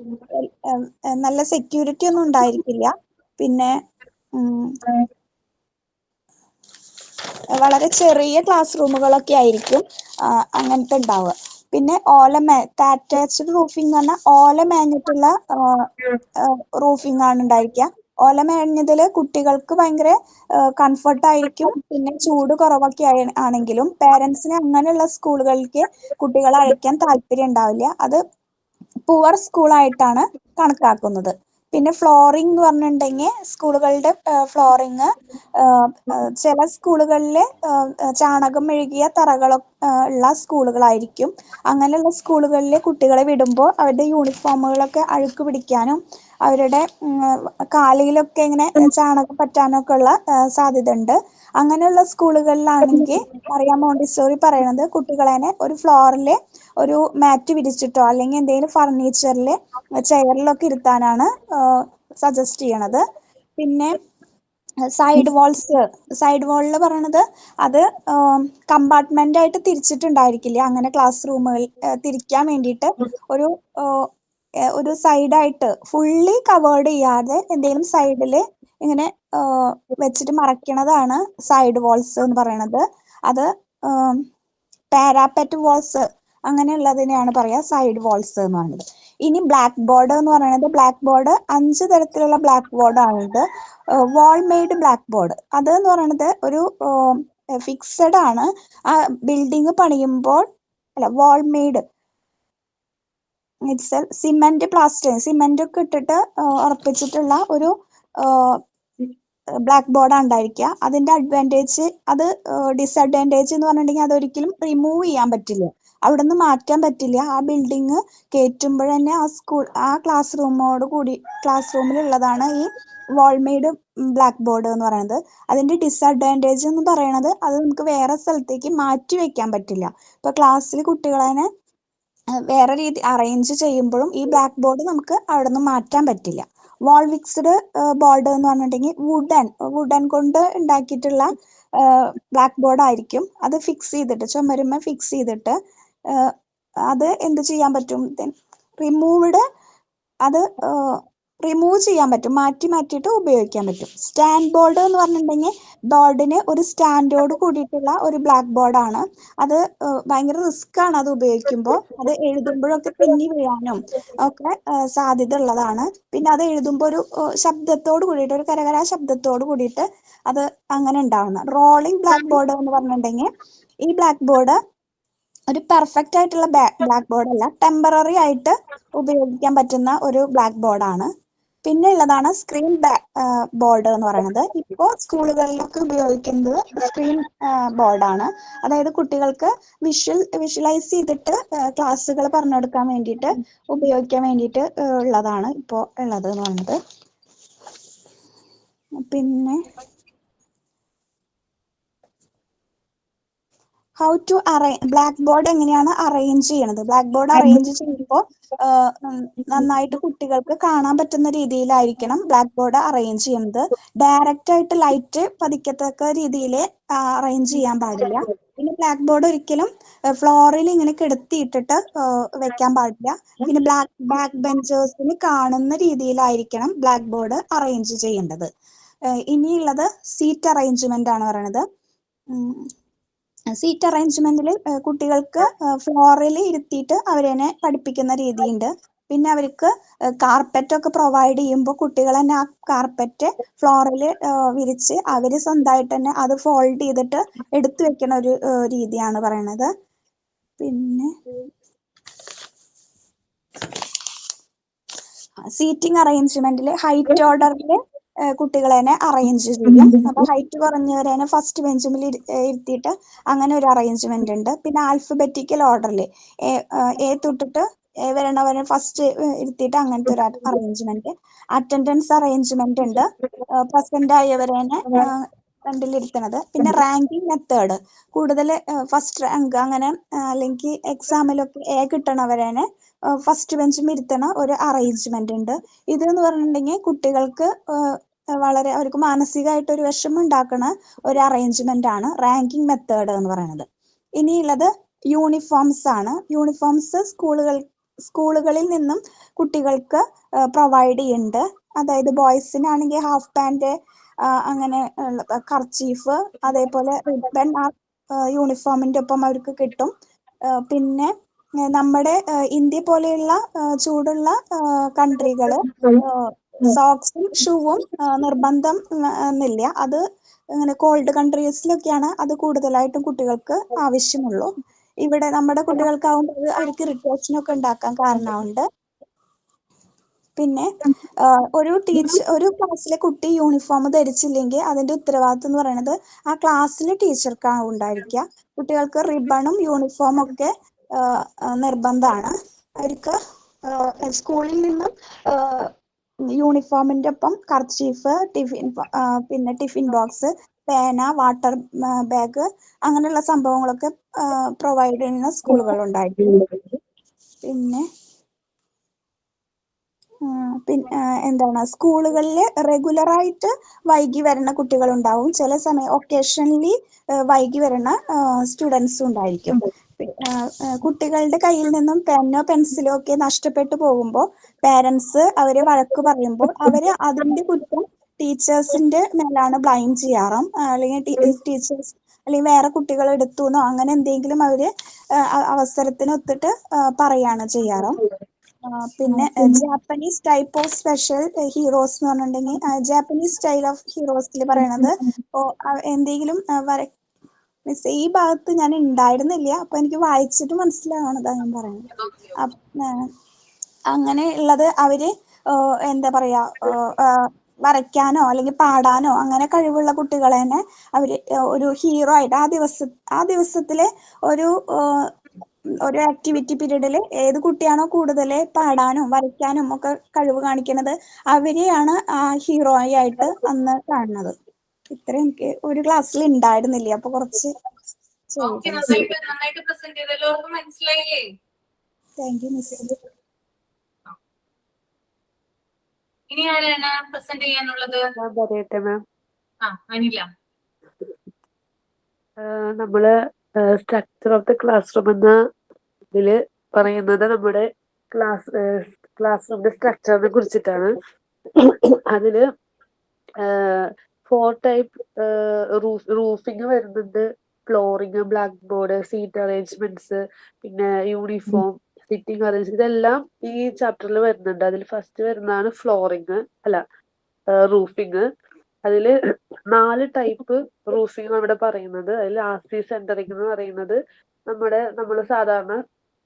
നല്ല സെക്യൂരിറ്റി ഒന്നും ഉണ്ടായിരിക്കില്ല. പിന്നെ വളരെ ചെറിയ ക്ലാസ് റൂമുകളൊക്കെ ആയിരിക്കും അങ്ങനത്തെ ഉണ്ടാവുക. പിന്നെ അറ്റാച്ച്ഡ് റൂഫിംഗ് എന്ന് പറഞ്ഞാൽ ഓല മേഞ്ഞിട്ടുള്ള റൂഫിംഗ് ആണ് ഉണ്ടായിരിക്കുക. ഓല മേഞ്ഞതില് കുട്ടികൾക്ക് ഭയങ്കര കംഫർട്ടായിരിക്കും. പിന്നെ ചൂട് കുറവൊക്കെ ആണെങ്കിലും പേരൻസിന് അങ്ങനെയുള്ള സ്കൂളുകളിലേക്ക് കുട്ടികളെ അയക്കാൻ താല്പര്യം ഉണ്ടാവില്ല. അത് പുവർ സ്കൂളായിട്ടാണ് കണക്കാക്കുന്നത്. പിന്നെ ഫ്ലോറിംഗ് എന്ന് പറഞ്ഞിട്ടുണ്ടെങ്കിൽ സ്കൂളുകളുടെ ഫ്ലോറിങ് ചില സ്കൂളുകളിൽ ചാണകം മെഴുകിയ തറകളൊക്കെ ഉള്ള സ്കൂളുകളായിരിക്കും. അങ്ങനെയുള്ള സ്കൂളുകളിൽ കുട്ടികളെ വിടുമ്പോൾ അവരുടെ യൂണിഫോമുകളൊക്കെ അഴുക്ക് പിടിക്കാനും അവരുടെ കാലിലൊക്കെ ഇങ്ങനെ ചാണകം പറ്റാനൊക്കെ ഉള്ള സാധ്യത ഉണ്ട്. അങ്ങനെയുള്ള സ്കൂളുകളിലാണെങ്കിൽ മറിയാം മോണ്ടിസോറി പറയുന്നത് കുട്ടികളെ ഒരു ഫ്ലോറിൽ ഒരു മാറ്റ് വിരിച്ചിട്ടോ അല്ലെങ്കിൽ എന്തെങ്കിലും ഫർണിച്ചറിൽ ചെയറിലൊക്കെ ഇരുത്താനാണ് സജസ്റ്റ് ചെയ്യണത്. പിന്നെ സൈഡ് വാളിൽ പറയണത് അത് കമ്പാർട്ട്മെന്റ് ആയിട്ട് തിരിച്ചിട്ടുണ്ടായിരിക്കില്ല. അങ്ങനെ ക്ലാസ് റൂമുകൾ തിരിക്കാൻ വേണ്ടിയിട്ട് ഒരു സൈഡായിട്ട് ഫുള്ളി കവേർഡ് ചെയ്യാതെ എന്തെങ്കിലും സൈഡിൽ ഇങ്ങനെ വെച്ചിട്ട് മറയ്ക്കണതാണ് സൈഡ് വാൾസ് എന്ന് പറയണത്. അത് പാരാപെറ്റ് വാൾസ് അങ്ങനെയുള്ളതിനെയാണ് പറയാ സൈഡ് വാൾസ് എന്ന് പറയുന്നത്. ഇനി ബ്ലാക്ക് ബോർഡ് എന്ന് പറയുന്നത് 5 തരത്തിലുള്ള ബ്ലാക്ക് ബോർഡ് ആണിത്. വാൾ മെയ്ഡ് ബ്ലാക്ക് ബോർഡ് അത് എന്ന് പറയുന്നത് ഒരു ഫിക്സഡ് ആണ്. ആ ബിൽഡിംഗ് പണിയുമ്പോൾ വാൾ മെയ്ഡ് സിമെന്റ് ഒക്കെ ഇട്ടിട്ട് ഉറപ്പിച്ചിട്ടുള്ള ഒരു ബ്ലാക്ക് ബോർഡാണ് ഉണ്ടായിരിക്കുക. അതിന്റെ അഡ്വാൻറ്റേജ് ഡിസഡ്വാൻറ്റേജ് എന്ന് പറഞ്ഞിട്ടുണ്ടെങ്കിൽ അതൊരിക്കലും റിമൂവ് ചെയ്യാൻ പറ്റില്ല, അവിടെ നിന്ന് മാറ്റാൻ പറ്റില്ല. ആ ബിൽഡിങ് കയറ്റുമ്പോൾ തന്നെ ആ ക്ലാസ് റൂമിലുള്ളതാണ് ഈ വാൾമെയ്ഡ് ബ്ലാക്ക് ബോർഡ് എന്ന് പറയുന്നത്. അതിന്റെ ഡിസഡ്വാൻറ്റേജ് എന്ന് പറയുന്നത് അത് നമുക്ക് വേറെ സ്ഥലത്തേക്ക് മാറ്റി വെക്കാൻ പറ്റില്ല. ഇപ്പൊ ക്ലാസ്സിൽ കുട്ടികളെ വേറെ രീതി അറേഞ്ച് ചെയ്യുമ്പോഴും ഈ ബ്ലാക്ക് ബോർഡ് നമുക്ക് അവിടെ നിന്ന് മാറ്റാൻ പറ്റില്ല. വാൾ ഫിക്സ്ഡ് ബോർഡ് എന്ന് പറഞ്ഞിട്ടുണ്ടെങ്കിൽ വുഡൻ കൊണ്ട് ഉണ്ടാക്കിയിട്ടുള്ള ബ്ലാക്ക് ബോർഡ് ആയിരിക്കും. അത് ചുമരുമ്മ ഫിക്സ് ചെയ്തിട്ട് അത് എന്ത് ചെയ്യാൻ പറ്റും, അത് റിമൂവ് ചെയ്യാൻ പറ്റും, മാറ്റിയിട്ട് ഉപയോഗിക്കാൻ പറ്റും. സ്റ്റാൻഡ് ബോർഡ് എന്ന് പറഞ്ഞിട്ടുണ്ടെങ്കിൽ ബോർഡിന് ഒരു സ്റ്റാൻഡോട് കൂടിയിട്ടുള്ള ഒരു ബ്ലാക്ക് ബോർഡാണ്. അത് ഭയങ്കര റിസ്ക് ആണ് അത് ഉപയോഗിക്കുമ്പോൾ. അത് എഴുതുമ്പോഴൊക്കെ പിന്നി വീഴാനും ഒക്കെ സാധ്യത ഉള്ളതാണ്. പിന്നെ അത് എഴുതുമ്പോൾ ഒരു ശബ്ദത്തോട് കൂടിയിട്ട്, ഒരു കരകര ശബ്ദത്തോട് കൂടിയിട്ട് അത് അങ്ങനെ ഉണ്ടാവുന്ന റോളിംഗ് ബ്ലാക്ക് ബോർഡ് എന്ന് പറഞ്ഞിട്ടുണ്ടെങ്കിൽ ഈ ബ്ലാക്ക് ബോർഡ് ഒരു പെർഫെക്റ്റ് ആയിട്ടുള്ള ബ്ലാക്ക് ബോർഡ് അല്ല, ടെമ്പററി ആയിട്ട് ഉപയോഗിക്കാൻ പറ്റുന്ന ഒരു ബ്ലാക്ക് ബോർഡാണ്. പിന്നെ ഉള്ളതാണ് സ്ക്രീൻ ബോർഡ് എന്ന് പറയുന്നത്. ഇപ്പോൾ സ്കൂളുകളിലൊക്കെ ഉപയോഗിക്കുന്നത് സ്ക്രീൻ ബോർഡാണ്. അതായത് കുട്ടികൾക്ക് വിഷ്വലൈസ് ചെയ്തിട്ട് ക്ലാസ്സുകൾ പറഞ്ഞു കൊടുക്കാൻ വേണ്ടിയിട്ട് ഉപയോഗിക്കാൻ വേണ്ടിയിട്ട് ഉള്ളതാണ് ഇപ്പോൾ ഉള്ളത് എന്ന് പറയുന്നത്. പിന്നെ ഹൗ ടു ബ്ലാക്ക് ബോർഡ് എങ്ങനെയാണ് അറേഞ്ച് ചെയ്യണത്. ബ്ലാക്ക് ബോർഡ് അറേഞ്ച് ചെയ്യുമ്പോൾ നന്നായിട്ട് കുട്ടികൾക്ക് കാണാൻ പറ്റുന്ന രീതിയിലായിരിക്കണം ബ്ലാക്ക് ബോർഡ് അറേഞ്ച് ചെയ്യുന്നത്. ഡയറക്റ്റ് ആയിട്ട് ലൈറ്റ് പതിക്കത്തക്ക രീതിയിൽ അറേഞ്ച് ചെയ്യാൻ പാടില്ല. പിന്നെ ബ്ലാക്ക് ബോർഡ് ഒരിക്കലും ഫ്ലോറിൽ ഇങ്ങനെ കിടത്തിയിട്ടിട്ട് വെക്കാൻ പാടില്ല. പിന്നെ ബാക്ക് ബെഞ്ചേഴ്സിന് കാണുന്ന രീതിയിലായിരിക്കണം ബ്ലാക്ക് ബോർഡ് അറേഞ്ച് ചെയ്യേണ്ടത്. ഇനിയുള്ളത് സീറ്റ് അറേഞ്ച്മെന്റ് ആണ് പറയണത്. സീറ്റ് അറേഞ്ച്മെന്റിൽ കുട്ടികൾക്ക് ഫ്ലോറിൽ ഇരുത്തിയിട്ട് അവരെ പഠിപ്പിക്കുന്ന രീതിയുണ്ട്. പിന്നെ അവർക്ക് കാർപ്പറ്റ് ഒക്കെ പ്രൊവൈഡ് ചെയ്യുമ്പോൾ കുട്ടികൾ തന്നെ ആ കാർപ്പറ്റ് ഫ്ലോറിൽ വിരിച്ച് അവർ സ്വന്തമായിട്ട് തന്നെ അത് ഫോൾഡ് ചെയ്തിട്ട് എടുത്തു വെക്കുന്ന ഒരു രീതിയാണ് പറയണത്. പിന്നെ സീറ്റിംഗ് അറേഞ്ച്മെന്റിൽ ഹൈറ്റ് ഓർഡറിൽ കുട്ടികളെ അറേഞ്ച് ചെയ്യും. അപ്പൊ ഹൈറ്റ് കുറഞ്ഞവരെ ഫസ്റ്റ് ബെഞ്ചിൽ ഇരുത്തിയിട്ട് അങ്ങനെ ഒരു അറേഞ്ച്മെന്റ് ഉണ്ട്. പിന്നെ ആൽഫബറ്റിക്കൽ ഓർഡറിൽ എ തൊട്ടിട്ട് വരണവരെ ഫസ്റ്റ് ഇരുത്തിയിട്ട് അങ്ങനത്തെ ഒരു അറേഞ്ച്മെന്റ്. അറ്റൻഡൻസ് അറേഞ്ച്മെന്റ് ഉണ്ട്, പ്രസന്റ് ആയവരെ ഫ്രണ്ടിലിരുത്തണത്. പിന്നെ റാങ്കിങ് മെത്തേഡ്, കൂടുതൽ ഫസ്റ്റ് റാങ്ക് അങ്ങനെ അല്ലെങ്കിൽ എക്സാമിലൊക്കെ എ കിട്ടണവരെ ഫസ്റ്റ് ബെഞ്ചും ഇരുത്തണ ഒരു അറേഞ്ച്മെന്റ് ഉണ്ട്. ഇതെന്ന് പറഞ്ഞിട്ടുണ്ടെങ്കിൽ കുട്ടികൾക്ക് വളരെ അവർക്ക് മാനസികമായിട്ട് ഒരു വിഷമം ഉണ്ടാക്കുന്ന ഒരു അറേഞ്ച്മെന്റ് ആണ് റാങ്കിങ് മെത്തേഡ് എന്ന് പറയുന്നത്. ഇനിയുള്ളത് യൂണിഫോംസ് ആണ്. യൂണിഫോംസ് സ്കൂളുകളിൽ നിന്നും കുട്ടികൾക്ക് പ്രൊവൈഡ് ചെയ്യുന്നുണ്ട്. അതായത് ബോയ്സിനാണെങ്കിൽ ഹാഫ് പാൻറ്, അങ്ങനെ കർച്ചീഫ്, അതേപോലെ റിബൺ ആ യൂണിഫോമിന്റെ ഒപ്പം അവർക്ക് കിട്ടും. പിന്നെ നമ്മുടെ ഇന്ത്യ പോലെയുള്ള ചൂടുള്ള കൺട്രികള് സോക്സും ഷൂവും നിർബന്ധം എന്നില്ല. അത് അങ്ങനെ കോൾഡ് കൺട്രീസിലൊക്കെയാണ് അത് കൂടുതലായിട്ടും കുട്ടികൾക്ക് ആവശ്യമുള്ളൂ. ഇവിടെ നമ്മുടെ കുട്ടികൾക്കാവുമ്പോൾ അത് അവർക്ക് ഇറിറ്റേഷൻ ഒക്കെ ഉണ്ടാക്കാൻ കാരണമുണ്ട്. പിന്നെ ഒരു ക്ലാസ്സിലെ കുട്ടി യൂണിഫോം ധരിച്ചില്ലെങ്കിൽ അതിന്റെ ഉത്തരവാദിത്വം എന്ന് പറയുന്നത് ആ ക്ലാസ്സിലെ ടീച്ചർക്കാണ് ഉണ്ടായിരിക്കുക. കുട്ടികൾക്ക് റിബണും യൂണിഫോമും ഒക്കെ നിർബന്ധമാണ്. അവർക്ക് സ്കൂളിൽ നിന്നും യൂണിഫോമിന്റെ ഒപ്പം കർച്ചീഫ്, പിന്നെ ടിഫിൻ ബോക്സ്, പേന, വാട്ടർ ബാഗ് അങ്ങനെയുള്ള സംഭവങ്ങളൊക്കെ പ്രൊവൈഡ് ചെയ്യുന്ന സ്കൂളുകൾ ഉണ്ടായിട്ടുണ്ട്. പിന്നെ എന്താണ്, സ്കൂളുകളിൽ റെഗുലറായിട്ട് വൈകി വരുന്ന കുട്ടികളുണ്ടാവും. ചില സമയം ഒക്കേഷണലി വൈകി വരുന്ന സ്റ്റുഡൻസും ഉണ്ടായിരിക്കും. കുട്ടികളുടെ കയ്യിൽ നിന്നും പെന്നോ പെൻസിലോ ഒക്കെ നഷ്ടപ്പെട്ടു പോകുമ്പോൾ പേരൻസ് അവരെ വഴക്ക് പറയുമ്പോൾ അവര് അതിന്റെ കുറ്റം ടീച്ചേഴ്സിന്റെ മേലാണ് ബ്ലൈം ചെയ്യാറും, അല്ലെങ്കിൽ ടീച്ചേഴ്സ് അല്ലെങ്കിൽ വേറെ കുട്ടികൾ എടുത്തുന്നോ അങ്ങനെ എന്തെങ്കിലും അവര് അവസരത്തിനൊത്തിട്ട് പറയാണ് ചെയ്യാറും. പിന്നെ Japanese type of special heroes എന്ന് പറഞ്ഞിട്ടുണ്ടെങ്കിൽ ജാപ്പനീസ് സ്റ്റൈൽ ഓഫ് ഹീറോസിൽ പറയണത് എന്തെങ്കിലും മിസ് ഈ ഭാഗത്ത് ഞാൻ ഉണ്ടായിരുന്നില്ല, അപ്പൊ എനിക്ക് വായിച്ചിട്ട് മനസ്സിലാവണതാ ഞാൻ പറയുന്നത്. അങ്ങനെ ഉള്ളത് അവര് എന്താ പറയാ വരയ്ക്കാനോ അല്ലെങ്കിൽ പാടാനോ അങ്ങനെ കഴിവുള്ള കുട്ടികളെ തന്നെ അവര് ഒരു ഹീറോ ആയിട്ട് ആ ദിവസത്തിലെ ഒരു ആക്ടിവിറ്റി പീരീഡിൽ ഏത് കുട്ടിയാണോ കൂടുതൽ പാടാനും വരയ്ക്കാനും ഒക്കെ കഴിവ് കാണിക്കുന്നത് അവരെയാണ് ആ ഹീറോ ആയിട്ട് അന്ന് കാണുന്നത്. ഇത്ര എനിക്ക് ഒരു ക്ലാസ്സിൽ ഉണ്ടായിരുന്നില്ല, അപ്പൊ കുറച്ച് നന്നായിട്ട് പ്രസന്റ് ചെയ്തല്ലോ. മനസ്സിലായില്ലേ? Thank you miss. ഇനി ആരാണ് പ്രസന്റ് ചെയ്യാനുള്ളത്? ഞാൻ പറയട്ടെ മാം. അനില. നമ്മള് structure of the class room എന്ന ഇതില് പറയുന്നത് നമ്മുടെ ക്ലാസ് റൂമിന്റെ സ്ട്രക്ചറിനെ കുറിച്ചിട്ടാണ്. അതില് 4 ടൈപ്പ് റൂഫിങ് വരുന്നുണ്ട്, flooring, black board, seat arrangements, പിന്നെ യൂണിഫോം, സിറ്റിംഗ് അറേഞ്ച്മെന്റ്, ഇതെല്ലാം ഈ ചാപ്റ്ററിൽ വരുന്നുണ്ട്. അതിൽ ഫസ്റ്റ് വരുന്നതാണ് റൂഫിങ്. അതില് 4 ടൈപ്പ് റൂഫിംഗ് ഇവിടെ പറയുന്നത്. അതിൽ ആർ സി സെന്ററിംഗ് എന്ന് പറയുന്നത് നമ്മൾ സാധാരണ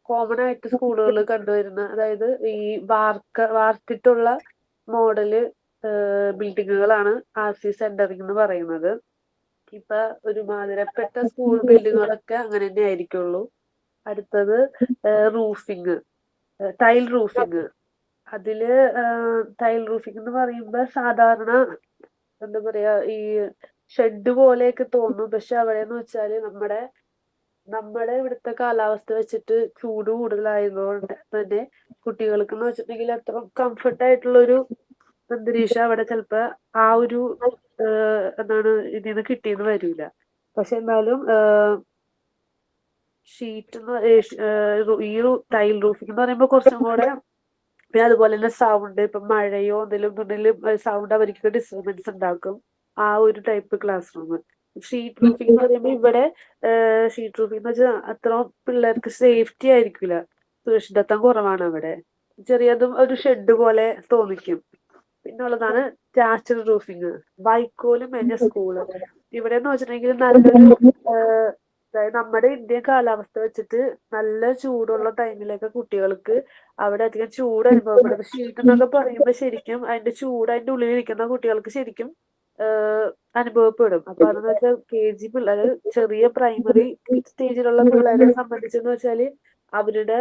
കോമൺ ആയിട്ട് സ്കൂളുകളിൽ കണ്ടുവരുന്ന, അതായത് ഈ വാർത്തിട്ടുള്ള മോഡല് ബിൽഡിങ്ങുകളാണ് RC സെന്ററിംഗ് എന്ന് പറയുന്നത്. ഇപ്പൊ ഒരുമാതിരപ്പെട്ട സ്കൂൾ ബിൽഡിങ്ങുകളൊക്കെ അങ്ങനെ തന്നെ ആയിരിക്കുള്ളൂ. അടുത്തത് റൂഫിങ്, ടൈൽ റൂഫിങ്. അതില് ടൈൽ റൂഫിംഗ് എന്ന് പറയുമ്പോ സാധാരണ എന്താ പറയാ, ഈ ഷെഡ് പോലെയൊക്കെ തോന്നും. പക്ഷെ അവിടെന്ന് വെച്ചാല് നമ്മുടെ ഇവിടുത്തെ കാലാവസ്ഥ വെച്ചിട്ട് ചൂട് കൂടുതലായതുകൊണ്ട് തന്നെ കുട്ടികൾക്ക് എന്ന് വെച്ചിട്ടുണ്ടെങ്കിൽ അത്ര കംഫർട്ട് ആയിട്ടുള്ളൊരു അന്തരീക്ഷം അവിടെ ചിലപ്പോ ആ ഒരു എന്താണ് ഇതിന്ന് കിട്ടിയെന്ന് വരില്ല. പക്ഷെ എന്നാലും ഷീറ്റ് ഈ ടൈൽ റൂഫിംഗ് എന്ന് പറയുമ്പോൾ കുറച്ചും കൂടെ, പിന്നെ അതുപോലെ തന്നെ സൗണ്ട്, ഇപ്പൊ മഴയോ എന്തെങ്കിലും സൗണ്ട് അവർക്ക് ഡിസ്റ്റർബൻസ് ഉണ്ടാക്കും. ആ ഒരു type class room. Sheet roofing എന്ന് പറയുമ്പോൾ ഇവിടെ ഷീറ്റ് റൂഫിംഗ് എന്ന് വെച്ചാൽ അത്ര പിള്ളേർക്ക് സേഫ്റ്റി ആയിരിക്കില്ല, സുരക്ഷിതത്വം കുറവാണ് അവിടെ. ചെറിയതും ഒരു ഷെഡ് പോലെ തോന്നിക്കും. പിന്നെ ഉള്ളതാണ് ടാച്ചഡ് റൂഫിംഗ്, വൈക്കോലും മേഞ്ഞ സ്കൂള്. ഇവിടെ എന്ന് വെച്ചിട്ടുണ്ടെങ്കിൽ നല്ലൊരു അതായത് നമ്മുടെ ഇന്ത്യൻ കാലാവസ്ഥ വെച്ചിട്ട് നല്ല ചൂടുള്ള ടൈമിലൊക്കെ കുട്ടികൾക്ക് അവിടെ അധികം ചൂട് അനുഭവപ്പെടും. ഷീറ്റ് എന്നൊക്കെ പറയുമ്പോൾ ശരിക്കും അതിന്റെ ചൂട് അതിന്റെ ഉള്ളിൽ ഇരിക്കുന്ന കുട്ടികൾക്ക് ശരിക്കും അനുഭവപ്പെടും. അപ്പൊ അതെന്ന് വെച്ചാൽ KG പിള്ളേർ, ചെറിയ പ്രൈമറി സ്റ്റേജിലുള്ള പിള്ളേരെ സംബന്ധിച്ചെന്ന് വെച്ചാല് അവരുടെ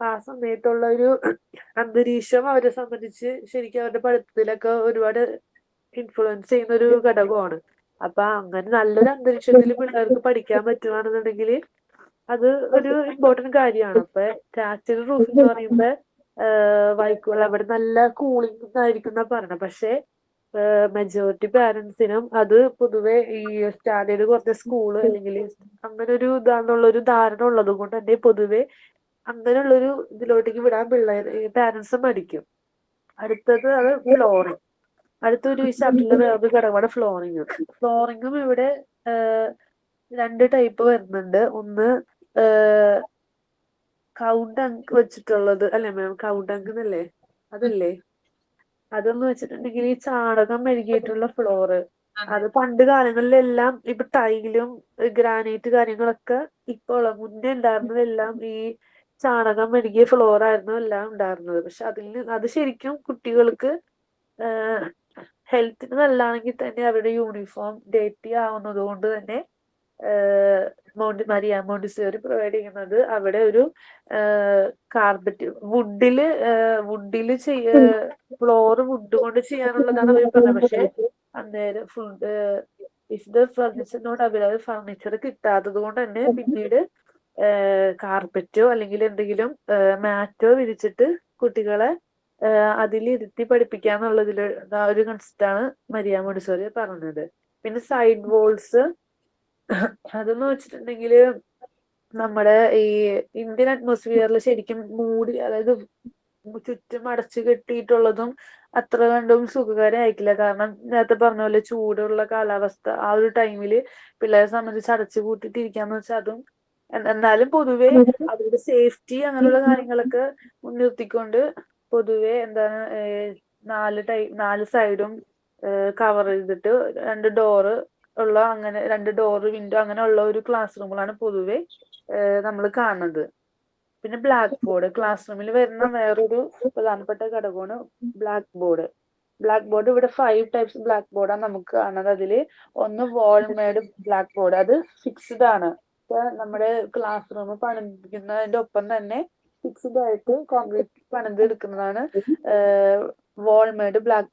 ആ സമയത്തുള്ള ഒരു അന്തരീക്ഷം അവരെ സംബന്ധിച്ച് ശരിക്കും അവരുടെ പഠിത്തത്തിലൊക്കെ ഒരുപാട് ഇൻഫ്ലുവൻസ് ചെയ്യുന്ന ഒരു ഘടകമാണ്. അപ്പൊ അങ്ങനെ നല്ലൊരു അന്തരീക്ഷത്തിൽ പിള്ളേർക്ക് പഠിക്കാൻ പറ്റുകയാണെന്നുണ്ടെങ്കിൽ അത് ഒരു ഇമ്പോർട്ടന്റ് കാര്യമാണ്. അപ്പൊ ടാച്ചഡ് റൂഫ് എന്ന് പറയുമ്പോ വൈക്കോൽ അവിടെ നല്ല കൂളിംഗ് ആയിരിക്കും എന്നാ പറഞ്ഞത്. പക്ഷെ മെജോറിറ്റി പാരന്റ്സിനും അത് പൊതുവെ ഈ സ്റ്റാൻഡേർഡ് കുറഞ്ഞ സ്കൂള് അല്ലെങ്കിൽ അങ്ങനെ ഒരു ഇതാണെന്നുള്ളൊരു ധാരണ ഉള്ളത് കൊണ്ട് തന്നെ പൊതുവെ അങ്ങനെയുള്ളൊരു ഇതിലോട്ടേക്ക് വിടാൻ പാരന്റ്സ് മടിക്കും. അടുത്തത് അത് ഫ്ലോറിംഗ്. അടുത്തൊരു ഈ ചാപ്റ്ററിലെ വേറൊരു ഘടകമാണ് ഫ്ലോറിംഗ്. ഫ്ലോറിംഗും ഇവിടെ രണ്ട് ടൈപ്പ് വരുന്നുണ്ട്. ഒന്ന് കൗണ്ടങ്ക് വെച്ചിട്ടുള്ളത് അല്ലേ മാം? കൗണ്ടങ്ക് എന്നല്ലേ അതല്ലേ? അതെന്ന് വെച്ചിട്ടുണ്ടെങ്കിൽ ഈ ചാണകം മെഴുകിയിട്ടുള്ള ഫ്ലോറ്. അത് പണ്ട് കാലങ്ങളിലെല്ലാം ഇപ്പൊ ടൈലും ഗ്രാനൈറ്റ് കാര്യങ്ങളൊക്കെ ഇപ്പോൾ മുന്നേ ഉണ്ടായിരുന്നതെല്ലാം ഈ ചാണകം മെഴുകിയ ഫ്ലോർ ആയിരുന്നു എല്ലാം ഉണ്ടായിരുന്നത്. പക്ഷെ അത് ശരിക്കും കുട്ടികൾക്ക് ഹെൽത്തിന് നല്ലതാണെങ്കിൽ തന്നെ അവരുടെ യൂണിഫോം ഡേറ്റി ആവുന്നത് കൊണ്ട് തന്നെ മരിയ മോണ്ടിസോറി പ്രൊവൈഡ് ചെയ്യുന്നത് അവിടെ ഒരു കാർപ്പറ്റ് വുഡില് ഫ്ലോർ വുഡ് കൊണ്ട് ചെയ്യാനുള്ളതാണ് അവർ പറഞ്ഞത്. പക്ഷെ അന്നേരം if the furniture not available, furniture കിട്ടാത്തത് കൊണ്ട് തന്നെ പിന്നീട് കാർപ്പറ്റോ അല്ലെങ്കിൽ എന്തെങ്കിലും മാറ്റോ വിരിച്ചിട്ട് കുട്ടികളെ അതിലിരുത്തി പഠിപ്പിക്കാന്നുള്ളതില് ഒരു കൺസെപ്റ്റാണ് മരിയ മോണ്ടിസോറി പറഞ്ഞത്. പിന്നെ സൈഡ് വോൾസ്, അതെന്ന് വെച്ചിട്ടുണ്ടെങ്കിൽ നമ്മുടെ ഈ ഇന്ത്യൻ അറ്റ്മോസ്ഫിയറിൽ ശരിക്കും മൂടി, അതായത് ചുറ്റും അടച്ചു കെട്ടിയിട്ടുള്ളതും അത്ര കണ്ടും സുഖകരമായിട്ടില്ല. കാരണം നേരത്തെ പറഞ്ഞ പോലെ ചൂടുള്ള കാലാവസ്ഥ ആ ഒരു ടൈമില് പിള്ളേരെ സംബന്ധിച്ച് അടച്ചു കൂട്ടിയിട്ടിരിക്കാന്ന് വെച്ചാൽ അതും, എന്നാലും പൊതുവെ അവരുടെ സേഫ്റ്റി അങ്ങനെയുള്ള കാര്യങ്ങളൊക്കെ മുൻനിർത്തിക്കൊണ്ട് പൊതുവെ എന്താണ് നാല് സൈഡും കവർ ചെയ്തിട്ട് രണ്ട് ഡോറ് ഉള്ള, അങ്ങനെ രണ്ട് ഡോറ് വിൻഡോ അങ്ങനെയുള്ള ഒരു ക്ലാസ് റൂമുകളാണ് പൊതുവെ നമ്മൾ കാണുന്നത്. പിന്നെ ബ്ലാക്ക് ബോർഡ് ക്ലാസ് റൂമിൽ വരുന്ന വേറൊരു പ്രധാനപ്പെട്ട ഘടകമാണ് ബ്ലാക്ക് ബോർഡ്. ഇവിടെ 5 ടൈപ്സ് ബ്ലാക്ക് ബോർഡാണ് നമുക്ക് കാണുന്നത്. അതില് ഒന്ന് വാൾമേഡ് ബ്ലാക്ക് ബോർഡ്, അത് ഫിക്സ്ഡ് ആണ്. ഇപ്പൊ നമ്മുടെ ക്ലാസ് റൂം പണിതിരിക്കുന്നതിന്റെ ഒപ്പം തന്നെ ഫിക്സ്ഡ് ആയിട്ട് കോൺക്രീറ്റ് പണിതെടുക്കുന്നതാണ് വാൾമേഡ് ബ്ലാക്ക്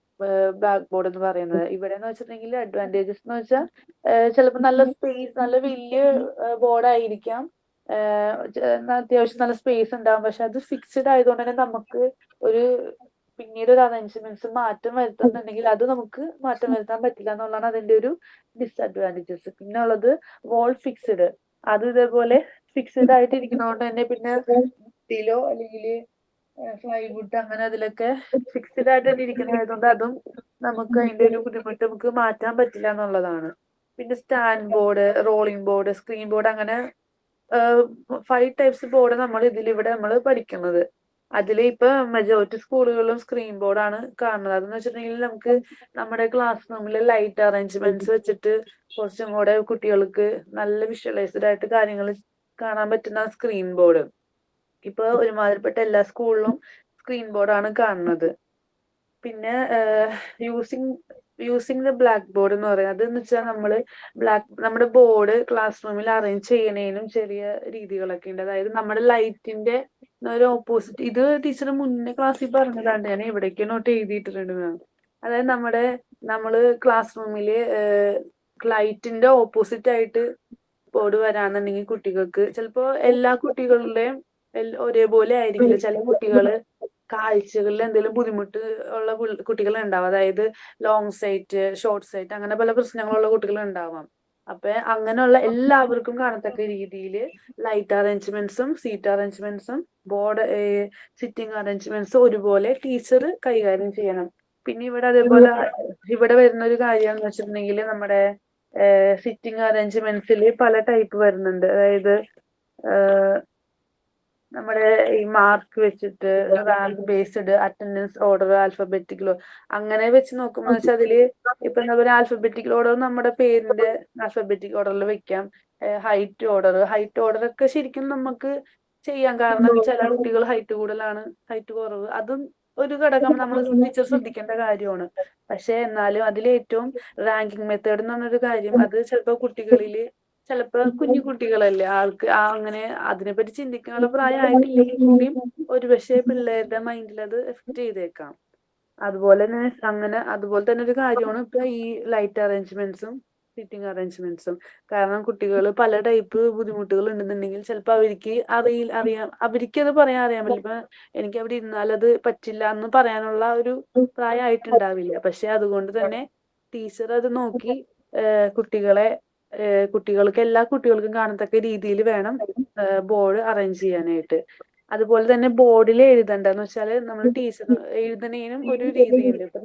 ബോർഡ് എന്ന് പറയുന്നത്. ഇവിടെ എന്ന് വെച്ചിട്ടുണ്ടെങ്കിൽ അഡ്വാൻറ്റേജസ് എന്ന് വെച്ചാൽ ചിലപ്പോൾ നല്ല സ്പേസ്, നല്ല വലിയ ബോർഡായിരിക്കാം, അത്യാവശ്യം നല്ല സ്പേസ് ഉണ്ടാവും. പക്ഷെ അത് ഫിക്സ്ഡ് ആയതുകൊണ്ട് തന്നെ നമുക്ക് പിന്നീട് ഒരു അറേഞ്ച്മെന്റ്സ് മാറ്റം വരുത്തുന്നുണ്ടെങ്കിൽ അത് നമുക്ക് മാറ്റം വരുത്താൻ പറ്റില്ല എന്നുള്ളതാണ് അതിന്റെ ഒരു ഡിസ്അഡ്വാൻറ്റേജസ്. പിന്നെ ഉള്ളത് വാൾ ഫിക്സ്ഡ്, അത് ഇതേപോലെ ഫിക്സ്ഡ് ആയിട്ട് ഇരിക്കുന്നതുകൊണ്ട് തന്നെ പിന്നെ ഭിത്തിയിലോ അല്ലെങ്കിൽ ഫ്ലൈവുഡ് അങ്ങനെ അതിലൊക്കെ ഫിക്സ്ഡ് ആയിട്ട് തന്നെ ഇരിക്കുന്നതായതുകൊണ്ട് അതും നമുക്ക് അതിന്റെ ഒരു ബുദ്ധിമുട്ട് നമുക്ക് മാറ്റാൻ പറ്റില്ല എന്നുള്ളതാണ്. പിന്നെ stand board, rolling board, screen board, അങ്ങനെ 5 ടൈപ്സ് ബോർഡ് ഇവിടെ നമ്മൾ പഠിക്കുന്നത്. അതിൽ ഇപ്പൊ മെജോറിറ്റി സ്കൂളുകളിലും സ്ക്രീൻ ബോർഡാണ് കാണുന്നത്. അതെന്ന് വെച്ചിട്ടുണ്ടെങ്കിൽ നമുക്ക് നമ്മുടെ ക്ലാസ് റൂമിൽ ലൈറ്റ് അറേഞ്ച്മെന്റ്സ് വെച്ചിട്ട് കുറച്ചും കൂടെ കുട്ടികൾക്ക് നല്ല വിഷ്വലൈസ്ഡ് ആയിട്ട് കാര്യങ്ങൾ കാണാൻ പറ്റുന്ന സ്ക്രീൻ ബോർഡ്. ഇപ്പൊ ഒരുമാതിരിപ്പെട്ട എല്ലാ സ്കൂളിലും സ്ക്രീൻ ബോർഡാണ് കാണുന്നത്. പിന്നെ യൂസിങ് ദ ബ്ലാക്ക് ബോർഡ് എന്ന് പറയുന്നത് അതെന്ന് വെച്ചാൽ നമ്മുടെ ബോർഡ് ക്ലാസ് റൂമിൽ അറേഞ്ച് ചെയ്യണേനും ചെറിയ രീതികളൊക്കെ ഉണ്ട്. അതായത് നമ്മുടെ ലൈറ്റിന്റെ ഒരു ഓപ്പോസിറ്റ്, ഇത് ടീച്ചർ മുന്നേ ക്ലാസ്സിൽ പറഞ്ഞതാണ്, ഞാൻ എവിടേക്ക് നോട്ട് എഴുതിയിട്ടുണ്ട്. അതായത് നമ്മള് ക്ലാസ് റൂമില് ലൈറ്റിന്റെ ഓപ്പോസിറ്റ് ആയിട്ട് ബോർഡ് വരാന്നുണ്ടെങ്കിൽ കുട്ടികൾക്ക് ചിലപ്പോ എല്ലാ കുട്ടികളുടെയും ഒരേപോലെ ആയിരിക്കില്ല. ചില കുട്ടികള് കാഴ്ചകളിൽ എന്തെങ്കിലും ബുദ്ധിമുട്ട് ഉള്ള കുട്ടികൾ ഉണ്ടാവും. അതായത് ലോങ് സൈറ്റ്, ഷോർട്ട് സൈറ്റ്, അങ്ങനെ പല പ്രശ്നങ്ങളുള്ള കുട്ടികൾ ഉണ്ടാവാം. അപ്പൊ അങ്ങനെയുള്ള എല്ലാവർക്കും കാണത്തക്ക രീതിയിൽ ലൈറ്റ് അറേഞ്ച്മെന്റ്സും സീറ്റ് അറേഞ്ച്മെന്റ്സും ബോർഡ് സിറ്റിംഗ് അറേഞ്ച്മെന്റ്സും ഒരുപോലെ ടീച്ചർ കൈകാര്യം ചെയ്യണം. പിന്നെ അതേപോലെ ഇവിടെ വരുന്ന ഒരു കാര്യം എന്ന് വെച്ചിട്ടുണ്ടെങ്കിൽ നമ്മുടെ സിറ്റിംഗ് അറേഞ്ച്മെന്റ്സിൽ പല ടൈപ്പ് വരുന്നുണ്ട്. അതായത് നമ്മുടെ ഈ മാർക്ക് വെച്ചിട്ട് റാങ്ക് ബേസ്ഡ്, അറ്റൻഡൻസ് ഓർഡർ, ആൽഫബറ്റിക്കലോ അങ്ങനെ വെച്ച് നോക്കുമ്പോൾ വെച്ചാൽ അതില് ഇപ്പൊ എന്താ പറയുക, ആൽഫബറ്റിക്കൽ ഓർഡർ നമ്മുടെ പേരിന്റെ ആൽഫബറ്റിക് ഓർഡറിൽ വെക്കാം. ഹൈറ്റ് ഓർഡർ ഒക്കെ ശരിക്കും നമുക്ക് ചെയ്യാം. കാരണം ചില കുട്ടികൾ ഹൈറ്റ് കൂടുതലാണ്, ഹൈറ്റ് കുറവ്, അതും ഒരു ഘടകം നമ്മൾ ടീച്ചർ ശ്രദ്ധിക്കേണ്ട കാര്യമാണ്. പക്ഷെ എന്നാലും അതിലേറ്റവും റാങ്കിങ് മെത്തേഡ് എന്ന് പറഞ്ഞൊരു കാര്യം, അത് ചിലപ്പോൾ കുട്ടികളില് ചിലപ്പോ കുഞ്ഞു കുട്ടികളല്ലേ, അങ്ങനെ അതിനെപ്പറ്റി ചിന്തിക്കാനുള്ള പ്രായമായിട്ടില്ലെങ്കിൽ കൂടിയും ഒരുപക്ഷെ പിള്ളേരുടെ മൈൻഡിൽ അത് എഫക്ട് ചെയ്തേക്കാം. അതുപോലെ തന്നെ ഒരു കാര്യമാണ് ഇപ്പൊ ഈ ലൈറ്റ് അറേഞ്ച്മെന്റ്സും സിറ്റിംഗ് അറേഞ്ച്മെന്റ്സും. കാരണം കുട്ടികൾ പല ടൈപ്പ് ബുദ്ധിമുട്ടുകൾ ഉണ്ടെന്നുണ്ടെങ്കിൽ ചിലപ്പോൾ അവർക്കത് പറയാൻ അറിയാൻ പറ്റില്ല. ഇപ്പൊ എനിക്ക് അവിടെ ഇരുന്നാലത് പറ്റില്ല എന്ന് പറയാനുള്ള ഒരു പ്രായമായിട്ടുണ്ടാവില്ല. പക്ഷെ അതുകൊണ്ട് തന്നെ ടീച്ചർ അത് നോക്കി എല്ലാ കുട്ടികൾക്കും കാണത്തക്ക രീതിയിൽ വേണം ബോർഡ് അറേഞ്ച് ചെയ്യാനായിട്ട്. അതുപോലെ തന്നെ ബോർഡിൽ എഴുതണ്ടെന്ന് വെച്ചാല് നമ്മൾ ടീച്ചർ എഴുതുന്നതിനും ഒരു രീതിയുണ്ട്. ഇപ്പൊ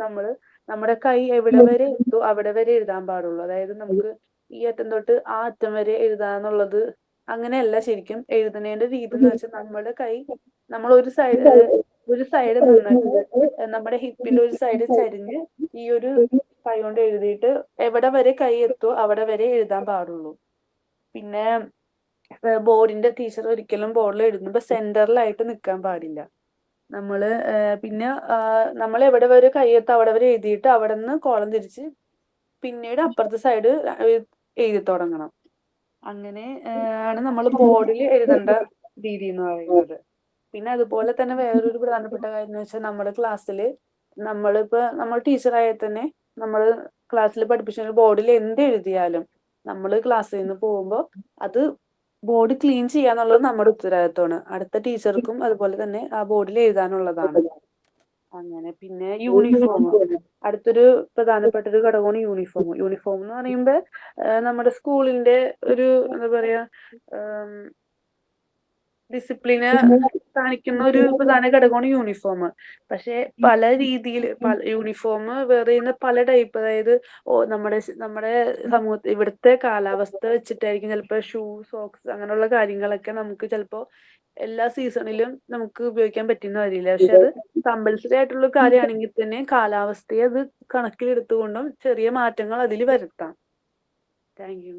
നമ്മുടെ കൈ എവിടെ വരെ എത്തും അവിടെ വരെ എഴുതാൻ പാടുള്ളൂ. അതായത് നമുക്ക് ഈ അറ്റം തൊട്ട് ആ അറ്റം വരെ എഴുതാന്നുള്ളത് അങ്ങനെയല്ല. ശരിക്കും എഴുതുന്നതിന്റെ രീതി എന്ന് വെച്ചാൽ നമ്മുടെ കൈ നമ്മൾ ഒരു സൈഡ് നിന്നിട്ട് നമ്മുടെ ഹിപ്പിൽ ഒരു സൈഡ് ചരിഞ്ഞ് ഈ ഒരു കൈ കൊണ്ട് എഴുതിയിട്ട് എവിടെ വരെ കൈ എത്തുമോ അവിടെ വരെ എഴുതാൻ പാടുള്ളൂ. പിന്നെ ബോർഡിന്റെ ടീച്ചർ ഒരിക്കലും ബോർഡിൽ എഴുതുമ്പോൾ സെന്ററിലായിട്ട് നിൽക്കാൻ പാടില്ല. പിന്നെ നമ്മൾ എവിടെ വരെ കൈ എത്തും അവിടെ വരെ എഴുതിയിട്ട് അവിടെ നിന്ന് കോളം തിരിച്ച് പിന്നീട് അപ്പുറത്തെ സൈഡ് എഴുതി തുടങ്ങണം. അങ്ങനെ ആണ് നമ്മൾ ബോർഡിൽ എഴുതേണ്ട രീതി എന്ന് പറയുന്നത്. പിന്നെ അതുപോലെ തന്നെ വേറൊരു പ്രധാനപ്പെട്ട കാര്യം എന്ന് വെച്ചാൽ നമ്മുടെ ക്ലാസ്സിൽ നമ്മൾ ടീച്ചറായാൽ തന്നെ നമ്മൾ ക്ലാസ്സിൽ പഠിപ്പിച്ച ബോർഡിൽ എന്ത് എഴുതിയാലും നമ്മൾ ക്ലാസ്സിൽ നിന്ന് പോകുമ്പോൾ അത് ബോർഡ് ക്ലീൻ ചെയ്യാന്നുള്ളത് നമ്മുടെ ഉത്തരവാദിത്വമാണ്. അടുത്ത ടീച്ചർക്കും അതുപോലെ തന്നെ ആ ബോർഡിൽ എഴുതാനുള്ളതാണ്. അങ്ങനെ പിന്നെ യൂണിഫോം, അടുത്തൊരു പ്രധാനപ്പെട്ട ഒരു ഘടകമാണ് യൂണിഫോം. യൂണിഫോം എന്ന് പറയുമ്പോൾ നമ്മുടെ സ്കൂളിന്റെ ഒരു എന്താ പറയാ ഡിസിപ്ലിന് കാണിക്കുന്ന ഒരു പ്രധാന ഘടകമാണ് യൂണിഫോം. പക്ഷെ പല രീതിയിൽ യൂണിഫോം വേറെ പല ടൈപ്പ്, അതായത് നമ്മുടെ സമൂഹത്തിൽ ഇവിടുത്തെ കാലാവസ്ഥ വെച്ചിട്ടായിരിക്കും ചിലപ്പോൾ ഷൂ, സോക്സ് അങ്ങനെയുള്ള കാര്യങ്ങളൊക്കെ നമുക്ക് ചിലപ്പോൾ എല്ലാ സീസണിലും നമുക്ക് ഉപയോഗിക്കാൻ പറ്റുന്ന വരില്ല. പക്ഷെ അത് കമ്പൽസറി ആയിട്ടുള്ള കാര്യമാണെങ്കിൽ തന്നെ കാലാവസ്ഥയെ അത് കണക്കിലെടുത്തുകൊണ്ടും ചെറിയ മാറ്റങ്ങൾ അതിൽ വരുത്താം. Thank you.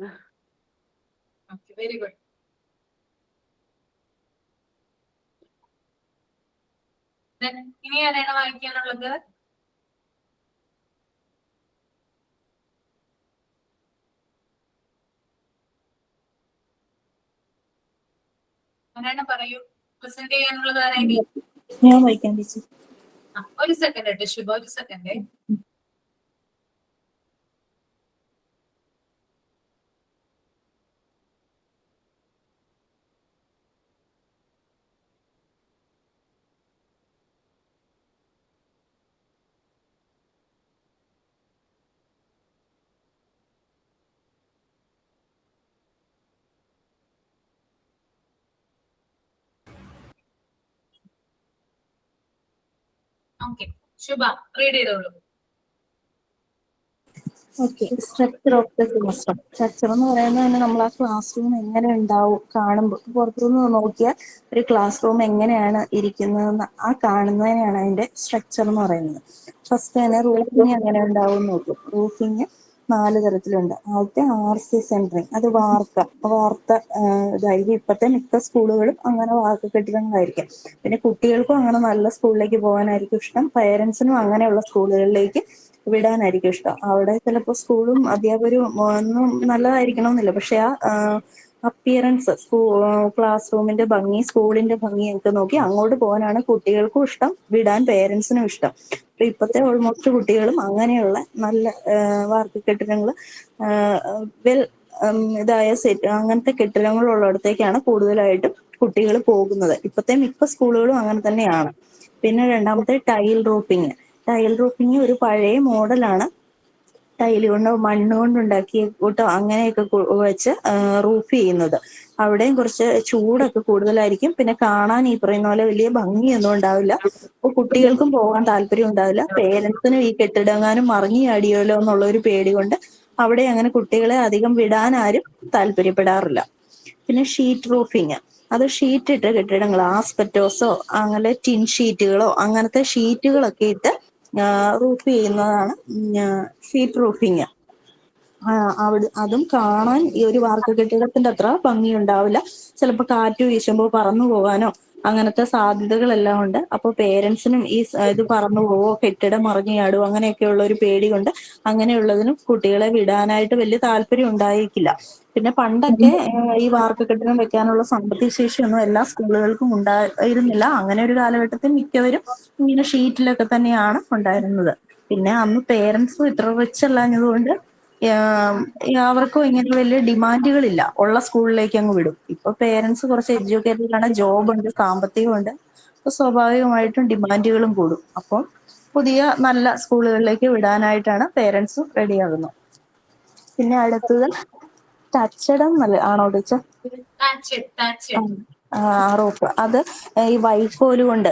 Very good. ഇനി ആരാണ് വായിക്കാനുള്ളത്? ആരാണ് പറയൂ. പ്രസന്റ് ചെയ്യാനുള്ളത് ആരായി? ഞാൻ വായിക്കാൻ ടീച്ചർ. ഒരു സെക്കൻഡ് കേട്ടോ ശുഭ, ഒരു സെക്കൻഡ്. ഓക്കെ ശുഭ, റീഡ് ചെയ്തോളൂ. Okay, structure of the class room. Structure എന്ന് പറയുന്നത് തന്നെ നമ്മൾ ആ ക്ലാസ് റൂം എങ്ങനെ ഉണ്ടാവും, കാണുമ്പോൾ പുറത്തുനിന്ന് നോക്കിയാൽ ഒരു ക്ലാസ് റൂം എങ്ങനെയാണ് ഇരിക്കുന്നതെന്ന് ആ കാണുന്നതിനാണ് അതിന്റെ സ്ട്രക്ചർ എന്ന് പറയുന്നത്. ഫസ്റ്റ് തന്നെ റൂഫിങ് എങ്ങനെ ഉണ്ടാവും നോക്കും. റൂഫിങ് 4 തരത്തിലുണ്ട്. ആദ്യത്തെ RC സെന്ററിങ്, അത് വാർത്ത ഇതായിരിക്കും. ഇപ്പോഴത്തെ മിക്ക സ്കൂളുകളും അങ്ങനെ വാർത്ത കെട്ടിടങ്ങളായിരിക്കും. പിന്നെ കുട്ടികൾക്കും അങ്ങനെ നല്ല സ്കൂളിലേക്ക് പോകാനായിരിക്കും ഇഷ്ടം, പേരൻസിനും അങ്ങനെയുള്ള സ്കൂളുകളിലേക്ക് വിടാനായിരിക്കും ഇഷ്ടം. അവിടെ ചിലപ്പോൾ സ്കൂളും അധ്യാപകരും ഒന്നും നല്ലതായിരിക്കണമെന്നില്ല, പക്ഷെ ആ അപ്പിയറൻസ്, ക്ലാസ് റൂമിന്റെ ഭംഗി, സ്കൂളിന്റെ ഭംഗിയൊക്കെ നോക്കി അങ്ങോട്ട് പോകാനാണ് കുട്ടികൾക്കും ഇഷ്ടം, വിടാൻ പേരൻസിനും ഇഷ്ടം. അപ്പൊ ഇപ്പോഴത്തെ ഓൾമോസ്റ്റ് കുട്ടികളും അങ്ങനെയുള്ള നല്ല വാർത്ത കെട്ടിടങ്ങൾ, വെൽ ഇതായ സെറ്റ്, അങ്ങനത്തെ കെട്ടിടങ്ങളുള്ളിടത്തേക്കാണ് കൂടുതലായിട്ടും കുട്ടികൾ പോകുന്നത്. ഇപ്പോഴത്തെ മിക്ക സ്കൂളുകളും അങ്ങനെ തന്നെയാണ്. പിന്നെ രണ്ടാമത്തെ ടൈൽ റൂഫിങ്. ടൈൽ റൂഫിങ് ഒരു പഴയ മോഡലാണ്. ടൈല് കൊണ്ട്, മണ്ണ് കൊണ്ടുണ്ടാക്കിയ കൂട്ടോ അങ്ങനെയൊക്കെ വെച്ച് റൂഫ് ചെയ്യുന്നത്. അവിടെയും കുറച്ച് ചൂടൊക്കെ കൂടുതലായിരിക്കും. പിന്നെ കാണാൻ ഈ പറയുന്ന പോലെ വലിയ ഭംഗിയൊന്നും ഉണ്ടാവില്ല. അപ്പൊ കുട്ടികൾക്കും പോകാൻ താല്പര്യം ഉണ്ടാവില്ല. പേരൻസിനും ഈ കെട്ടിടങ്ങാനും മറിഞ്ഞു ചാടിയല്ലോ എന്നുള്ള ഒരു പേടി കൊണ്ട് അവിടെ അങ്ങനെ കുട്ടികളെ അധികം വിടാൻ ആരും താല്പര്യപ്പെടാറില്ല. പിന്നെ ഷീറ്റ് റൂഫിങ്, അത് ഷീറ്റ് ഇട്ട കെട്ടിടങ്ങൾ, ആസ്പെറ്റോസോ അങ്ങനെ ടിൻ ഷീറ്റുകളോ അങ്ങനത്തെ ഷീറ്റുകളൊക്കെ ഇട്ട് റൂഫ് ചെയ്യുന്നതാണ് ഷീറ്റ് റൂഫിങ്. അതും കാണാൻ ഈ ഒരു വാർക്ക കെട്ടിടത്തിന്റെ അത്ര ഭംഗി ഉണ്ടാവില്ല. ചിലപ്പോൾ കാറ്റ് വീശുമ്പോൾ പറന്നു പോകാനോ അങ്ങനത്തെ സാധ്യതകളെല്ലാം ഉണ്ട്. അപ്പോൾ പേരൻസിനും ഇത് പറന്നു പോവോ, കെട്ടിടം മറിഞ്ഞു ചാടുവോ അങ്ങനെയൊക്കെയുള്ള ഒരു പേടി കൊണ്ട് അങ്ങനെയുള്ളതിനും കുട്ടികളെ വിടാനായിട്ട് വലിയ താല്പര്യം ഉണ്ടായിരിക്കില്ല. പിന്നെ പണ്ടൊക്കെ ഈ വാർക്ക കെട്ടിടം വെക്കാനുള്ള സാമ്പത്തിക ശേഷിയൊന്നും എല്ലാ സ്കൂളുകൾക്കും ഉണ്ടായിരുന്നില്ല. അങ്ങനെ ഒരു കാലഘട്ടത്തിൽ മിക്കവരും ഇങ്ങനെ ഷീറ്റിലൊക്കെ തന്നെയാണ് ഉണ്ടായിരുന്നത്. പിന്നെ അന്ന് പേരൻസും ഇത്ര റിച്ച് അല്ലാഞ്ഞതുകൊണ്ട് അവർക്കും ഇങ്ങനെ വലിയ ഡിമാൻഡുകളില്ല, ഉള്ള സ്കൂളിലേക്ക് അങ്ങ് വിടും. ഇപ്പൊ പേരൻസ് കുറച്ച് എഡ്യൂക്കേറ്റഡ് ആണ്, ജോബുണ്ട്, സാമ്പത്തികമുണ്ട്. അപ്പൊ സ്വാഭാവികമായിട്ടും ഡിമാൻഡുകളും കൂടും. അപ്പോൾ പുതിയ നല്ല സ്കൂളുകളിലേക്ക് വിടാനായിട്ടാണ് പേരൻസും റെഡിയാകുന്നത്. പിന്നെ അടുത്തത് ടച്ചഡം ആണോ ടീച്ചർ? റൂഫ്, അത് ഈ വൈക്കോല് കൊണ്ട്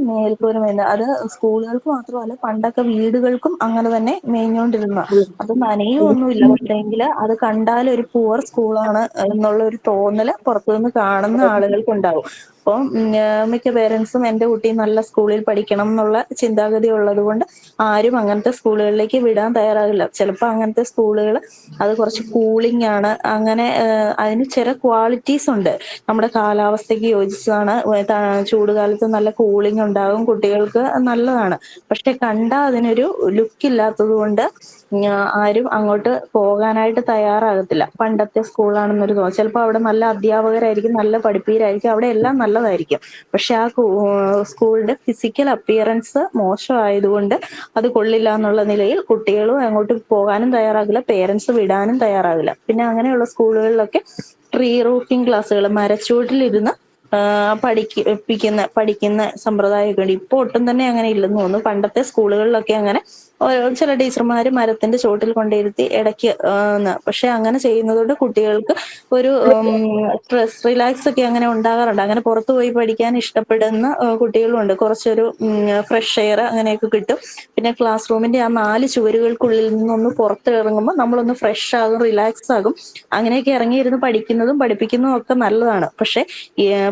മേൽക്കൂര മേഞ്ഞ, അത് സ്കൂളുകൾക്ക് മാത്രമല്ല പണ്ടൊക്കെ വീടുകൾക്കും അങ്ങനെ തന്നെ മേഞ്ഞോണ്ടിരുന്ന. അത് നനയൊന്നുമില്ല, പക്ഷേങ്കിൽ അത് കണ്ടാൽ ഒരു പുവർ സ്കൂളാണ് എന്നുള്ള ഒരു തോന്നല് പുറത്തുനിന്ന് കാണുന്ന ആളുകൾക്കുണ്ടാവും. അപ്പം മിക്ക പേരൻസും എൻ്റെ കുട്ടി നല്ല സ്കൂളിൽ പഠിക്കണം എന്നുള്ള ചിന്താഗതി ഉള്ളത് കൊണ്ട് ആരും അങ്ങനത്തെ സ്കൂളുകളിലേക്ക് വിടാൻ തയ്യാറാകില്ല. ചിലപ്പോൾ അങ്ങനത്തെ സ്കൂളുകൾ അത് കുറച്ച് കൂളിംഗ് ആണ്, അങ്ങനെ അതിന് ചില ക്വാളിറ്റീസ് ഉണ്ട്. നമ്മുടെ കാലാവസ്ഥയ്ക്ക് യോജിച്ചതാണ്. ചൂടുകാലത്ത് നല്ല കൂളിംഗ് ഉണ്ടാകും, കുട്ടികൾക്ക് നല്ലതാണ്. പക്ഷെ കണ്ടാൽ അതിനൊരു ലുക്ക് ഇല്ലാത്തത് കൊണ്ട് ആരും അങ്ങോട്ട് പോകാനായിട്ട് തയ്യാറാകത്തില്ല. പണ്ടത്തെ സ്കൂളാണെന്നൊരു തോന്നൽ. ചിലപ്പോൾ അവിടെ നല്ല അധ്യാപകരായിരിക്കും, നല്ല പഠിപ്പീരായിരിക്കും, അവിടെ എല്ലാം നല്ലതായിരിക്കും. പക്ഷെ ആ സ്കൂളിന്റെ ഫിസിക്കൽ അപ്പിയറൻസ് മോശമായതുകൊണ്ട് അത് കൊള്ളില്ല എന്നുള്ള നിലയിൽ കുട്ടികളും അങ്ങോട്ട് പോകാനും തയ്യാറാകില്ല, പേരൻസ് വിടാനും തയ്യാറാകില്ല. പിന്നെ അങ്ങനെയുള്ള സ്കൂളുകളിലൊക്കെ ട്രീ റൂഫിംഗ് ക്ലാസ്സുകൾ, മരച്ചുവട്ടിലിരുന്ന് പഠിക്കുന്ന സമ്പ്രദായമൊക്കെ ഉണ്ട്. ഇപ്പൊ ഒട്ടും തന്നെ അങ്ങനെ ഇല്ലെന്ന് തോന്നുന്നു. പണ്ടത്തെ സ്കൂളുകളിലൊക്കെ അങ്ങനെ ചില ടീച്ചർമാര് മരത്തിന്റെ ചോട്ടിൽ കൊണ്ടിരുത്തി ഇടയ്ക്ക് പക്ഷെ അങ്ങനെ ചെയ്യുന്നതുകൊണ്ട് കുട്ടികൾക്ക് ഒരു സ്ട്രെസ് റിലാക്സ് ഒക്കെ അങ്ങനെ ഉണ്ടാകാറുണ്ട്. അങ്ങനെ പുറത്തു പോയി പഠിക്കാൻ ഇഷ്ടപ്പെടുന്ന കുട്ടികളുണ്ട്. കുറച്ചൊരു ഫ്രഷ് എയർ അങ്ങനെയൊക്കെ കിട്ടും. പിന്നെ ക്ലാസ് റൂമിന്റെ ആ 4 ചുവരുകൾക്കുള്ളിൽ നിന്നൊന്ന് പുറത്തിറങ്ങുമ്പോൾ നമ്മളൊന്ന് ഫ്രഷ് ആകും, റിലാക്സ് ആകും. അങ്ങനെയൊക്കെ ഇറങ്ങിയിരുന്ന് പഠിക്കുന്നതും പഠിപ്പിക്കുന്നതും ഒക്കെ നല്ലതാണ്. പക്ഷെ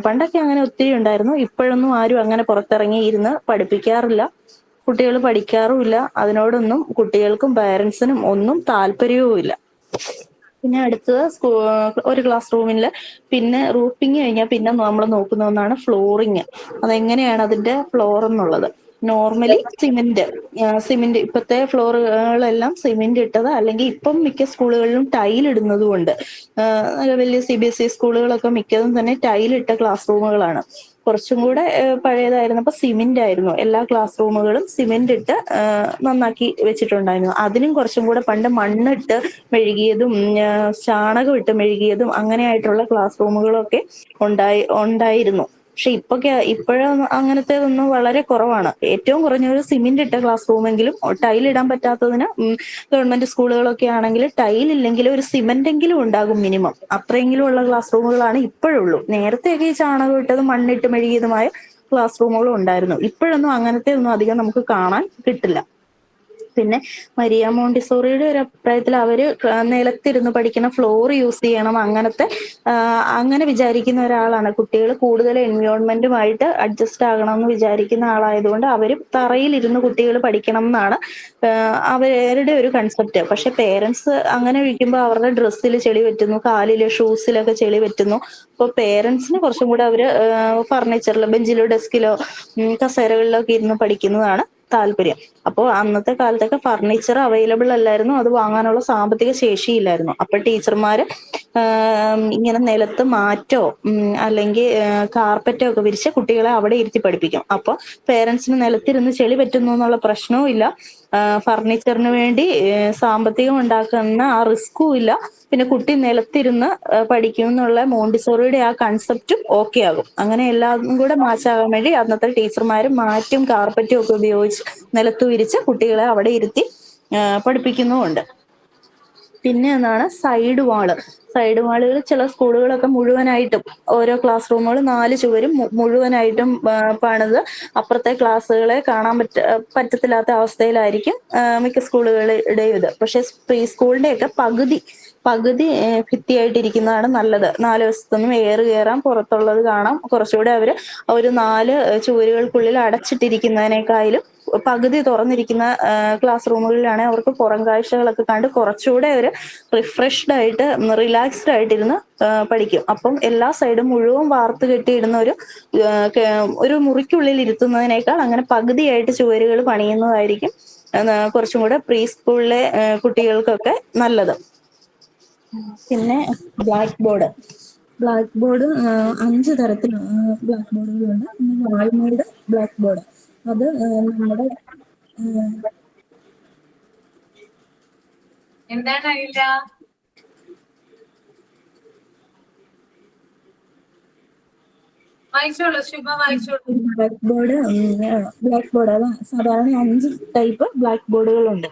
പണ്ടൊക്കെ അങ്ങനെ ഒത്തിരി ഉണ്ടായിരുന്നു. ഇപ്പോഴൊന്നും ആരും അങ്ങനെ പുറത്തിറങ്ങി ഇരുന്ന് പഠിപ്പിക്കാറില്ല, കുട്ടികൾ പഠിക്കാറുമില്ല. അതിനോടൊന്നും കുട്ടികൾക്കും പേരൻസിനും ഒന്നും താല്പര്യവുമില്ല. പിന്നെ അടുത്തത് ഒരു ക്ലാസ് റൂമിൽ പിന്നെ റൂഫിങ് കഴിഞ്ഞാൽ പിന്നെ നമ്മൾ നോക്കുന്ന ഒന്നാണ് ഫ്ലോറിങ്. അതെങ്ങനെയാണ് അതിന്റെ ഫ്ലോർ എന്നുള്ളത്. നോർമലി സിമെന്റ് ഇപ്പോഴത്തെ ഫ്ലോറുകളെല്ലാം സിമെന്റ് ഇട്ടത്, അല്ലെങ്കിൽ ഇപ്പം മിക്ക സ്കൂളുകളിലും ടൈൽ ഇടുന്നതും ഉണ്ട്. വലിയ CBSE സ്കൂളുകളൊക്കെ മിക്കതും തന്നെ ടൈലിട്ട ക്ലാസ് റൂമുകളാണ്. കുറച്ചും കൂടെ പഴയതായിരുന്നപ്പോൾ സിമെന്റ് ആയിരുന്നു. എല്ലാ ക്ലാസ് റൂമുകളും സിമെന്റ് ഇട്ട് നന്നാക്കി വെച്ചിട്ടുണ്ടായിരുന്നു. അതിനും കുറച്ചും കൂടെ പണ്ട് മണ്ണിട്ട് മെഴുകിയതും ചാണകം ഇട്ട് മെഴുകിയതും അങ്ങനെയായിട്ടുള്ള ക്ലാസ് റൂമുകളൊക്കെ ഉണ്ടായിരുന്നു. പക്ഷെ ഇപ്പോഴും അങ്ങനത്തെ ഒന്നും വളരെ കുറവാണ്. ഏറ്റവും കുറഞ്ഞൊരു സിമെന്റ് ഇട്ട ക്ലാസ് റൂമെങ്കിലും, ടൈലിടാൻ പറ്റാത്തതിന് ഗവൺമെന്റ് സ്കൂളുകളൊക്കെ ആണെങ്കിൽ ടൈലില്ലെങ്കിൽ ഒരു സിമെന്റ് എങ്കിലും ഉണ്ടാകും മിനിമം. അത്രയെങ്കിലും ഉള്ള ക്ലാസ് റൂമുകളാണ് ഇപ്പോഴുള്ളൂ. നേരത്തെയൊക്കെ ഈ ചാണകം ഇട്ടതും മണ്ണിട്ട് മെഴുകിയതുമായ ക്ലാസ് റൂമുകളും ഉണ്ടായിരുന്നു. ഇപ്പോഴൊന്നും അങ്ങനത്തെ ഒന്നും അധികം നമുക്ക് കാണാൻ കിട്ടില്ല. പിന്നെ മരിയ മോണ്ടിസോറിയുടെ ഒരു അഭിപ്രായത്തിൽ അവര് നിലത്തിരുന്ന് പഠിക്കുന്ന ഫ്ലോർ യൂസ് ചെയ്യണം, അങ്ങനെ വിചാരിക്കുന്ന ഒരാളാണ്. കുട്ടികൾ കൂടുതൽ എൻവയോൺമെന്റുമായിട്ട് അഡ്ജസ്റ്റ് ആകണം എന്ന് വിചാരിക്കുന്ന ആളായതുകൊണ്ട് അവര് തറയിലിരുന്ന് കുട്ടികൾ പഠിക്കണം എന്നാണ് അവരുടെ ഒരു കൺസെപ്റ്റ്. പക്ഷെ പേരൻസ് അങ്ങനെ വയ്ക്കുമ്പോൾ അവരുടെ ഡ്രസ്സിൽ ചെളി പറ്റുന്നു, കാലില് ഷൂസിലൊക്കെ ചെളി പറ്റുന്നു. അപ്പൊ പേരൻസിന് കുറച്ചും കൂടെ അവര് ഫർണിച്ചറിലോ ബെഞ്ചിലോ ഡെസ്കിലോ കസേരകളിലോ ഒക്കെ ഇരുന്ന് പഠിക്കുന്നതാണ് താല്പര്യം. അപ്പോൾ അന്നത്തെ കാലത്തൊക്കെ ഫർണിച്ചർ അവൈലബിൾ അല്ലായിരുന്നു, അത് വാങ്ങാനുള്ള സാമ്പത്തിക ശേഷിയില്ലായിരുന്നു. അപ്പൊ ടീച്ചർമാര് ഇങ്ങനെ നിലത്ത് മാറ്റോ അല്ലെങ്കിൽ കാർപ്പറ്റോ ഒക്കെ വിരിച്ച് കുട്ടികളെ അവിടെ ഇരുത്തി പഠിപ്പിക്കും. അപ്പൊ പേരൻസിന് നിലത്തിരുന്ന് ചെളി പറ്റുന്നു എന്നുള്ള പ്രശ്നവും ഇല്ല, ഫർണിച്ചറിന് വേണ്ടി സാമ്പത്തികം ഉണ്ടാക്കുന്ന ആ റിസ്കും ഇല്ല, പിന്നെ കുട്ടി നിലത്തിരുന്ന് പഠിക്കും എന്നുള്ള മോണ്ടിസോറിയുടെ ആ കൺസെപ്റ്റും ഓക്കെ ആകും. അങ്ങനെ എല്ലാം കൂടെ മാച്ചാകാൻ വേണ്ടി അന്നത്തെ ടീച്ചർമാർ മാറ്റും കാർപ്പറ്റും ഒക്കെ ഉപയോഗിച്ച് നിലത്ത് വിരിച്ച് കുട്ടികളെ അവിടെ ഇരുത്തി പഠിപ്പിക്കുന്നുമുണ്ട്. പിന്നെ ഒന്നാണ് സൈഡ് വാളുകൾ. ചില സ്കൂളുകളൊക്കെ മുഴുവനായിട്ടും ഓരോ ക്ലാസ് റൂമുകൾ 4 ചുവരും മുഴുവനായിട്ടും പണിത് അപ്പുറത്തെ ക്ലാസ്സുകളെ കാണാൻ പറ്റത്തില്ലാത്ത അവസ്ഥയിലായിരിക്കും മിക്ക സ്കൂളുകളുടെയും ഇത്. പക്ഷെ പ്രീ സ്കൂളിന്റെ ഒക്കെ പകുതി ഭിത്തിയായിട്ടിരിക്കുന്നതാണ് നല്ലത്. 4 ദിവസത്തൊന്നും എയർ കയറാൻ, പുറത്തുള്ളത് കാണാം. കുറച്ചുകൂടെ അവര് ഒരു 4 ചുവരുകൾക്കുള്ളിൽ അടച്ചിട്ടിരിക്കുന്നതിനേക്കാളും പകുതി തുറന്നിരിക്കുന്ന ക്ലാസ് റൂമുകളിലാണ് അവർക്ക് പുറം കാഴ്ചകളൊക്കെ കണ്ട് കുറച്ചുകൂടെ ഒരു റിഫ്രഷ്ഡ് ആയിട്ട് റിലാക്സ്ഡ് ആയിട്ടിരുന്ന് പഠിക്കും. അപ്പം എല്ലാ സൈഡും മുഴുവൻ വാർത്ത് കെട്ടിയിടുന്ന ഒരു മുറിക്കുള്ളിൽ ഇരുത്തുന്നതിനേക്കാൾ അങ്ങനെ പകുതിയായിട്ട് ചുവരുകൾ പണിയുന്നതായിരിക്കും കുറച്ചും കൂടെ പ്രീ സ്കൂളിലെ കുട്ടികൾക്കൊക്കെ നല്ലത്. പിന്നെ ബ്ലാക്ക് ബോർഡ് 5 തരത്തിൽ ബ്ലാക്ക് ബോർഡുകളുണ്ട്. വാൾമേഡ് ബ്ലാക്ക് ബോർഡ്, അത് നമ്മുടെ എന്താണ് അറിയില്ല. വായിച്ചോളൂ ശുഭ, വായിച്ചോളൂ. ബ്ലാക്ക് ബോർഡ് അതാ സാധാരണ 5 ടൈപ്പ് ബ്ലാക്ക് ബോർഡുകളുണ്ട്.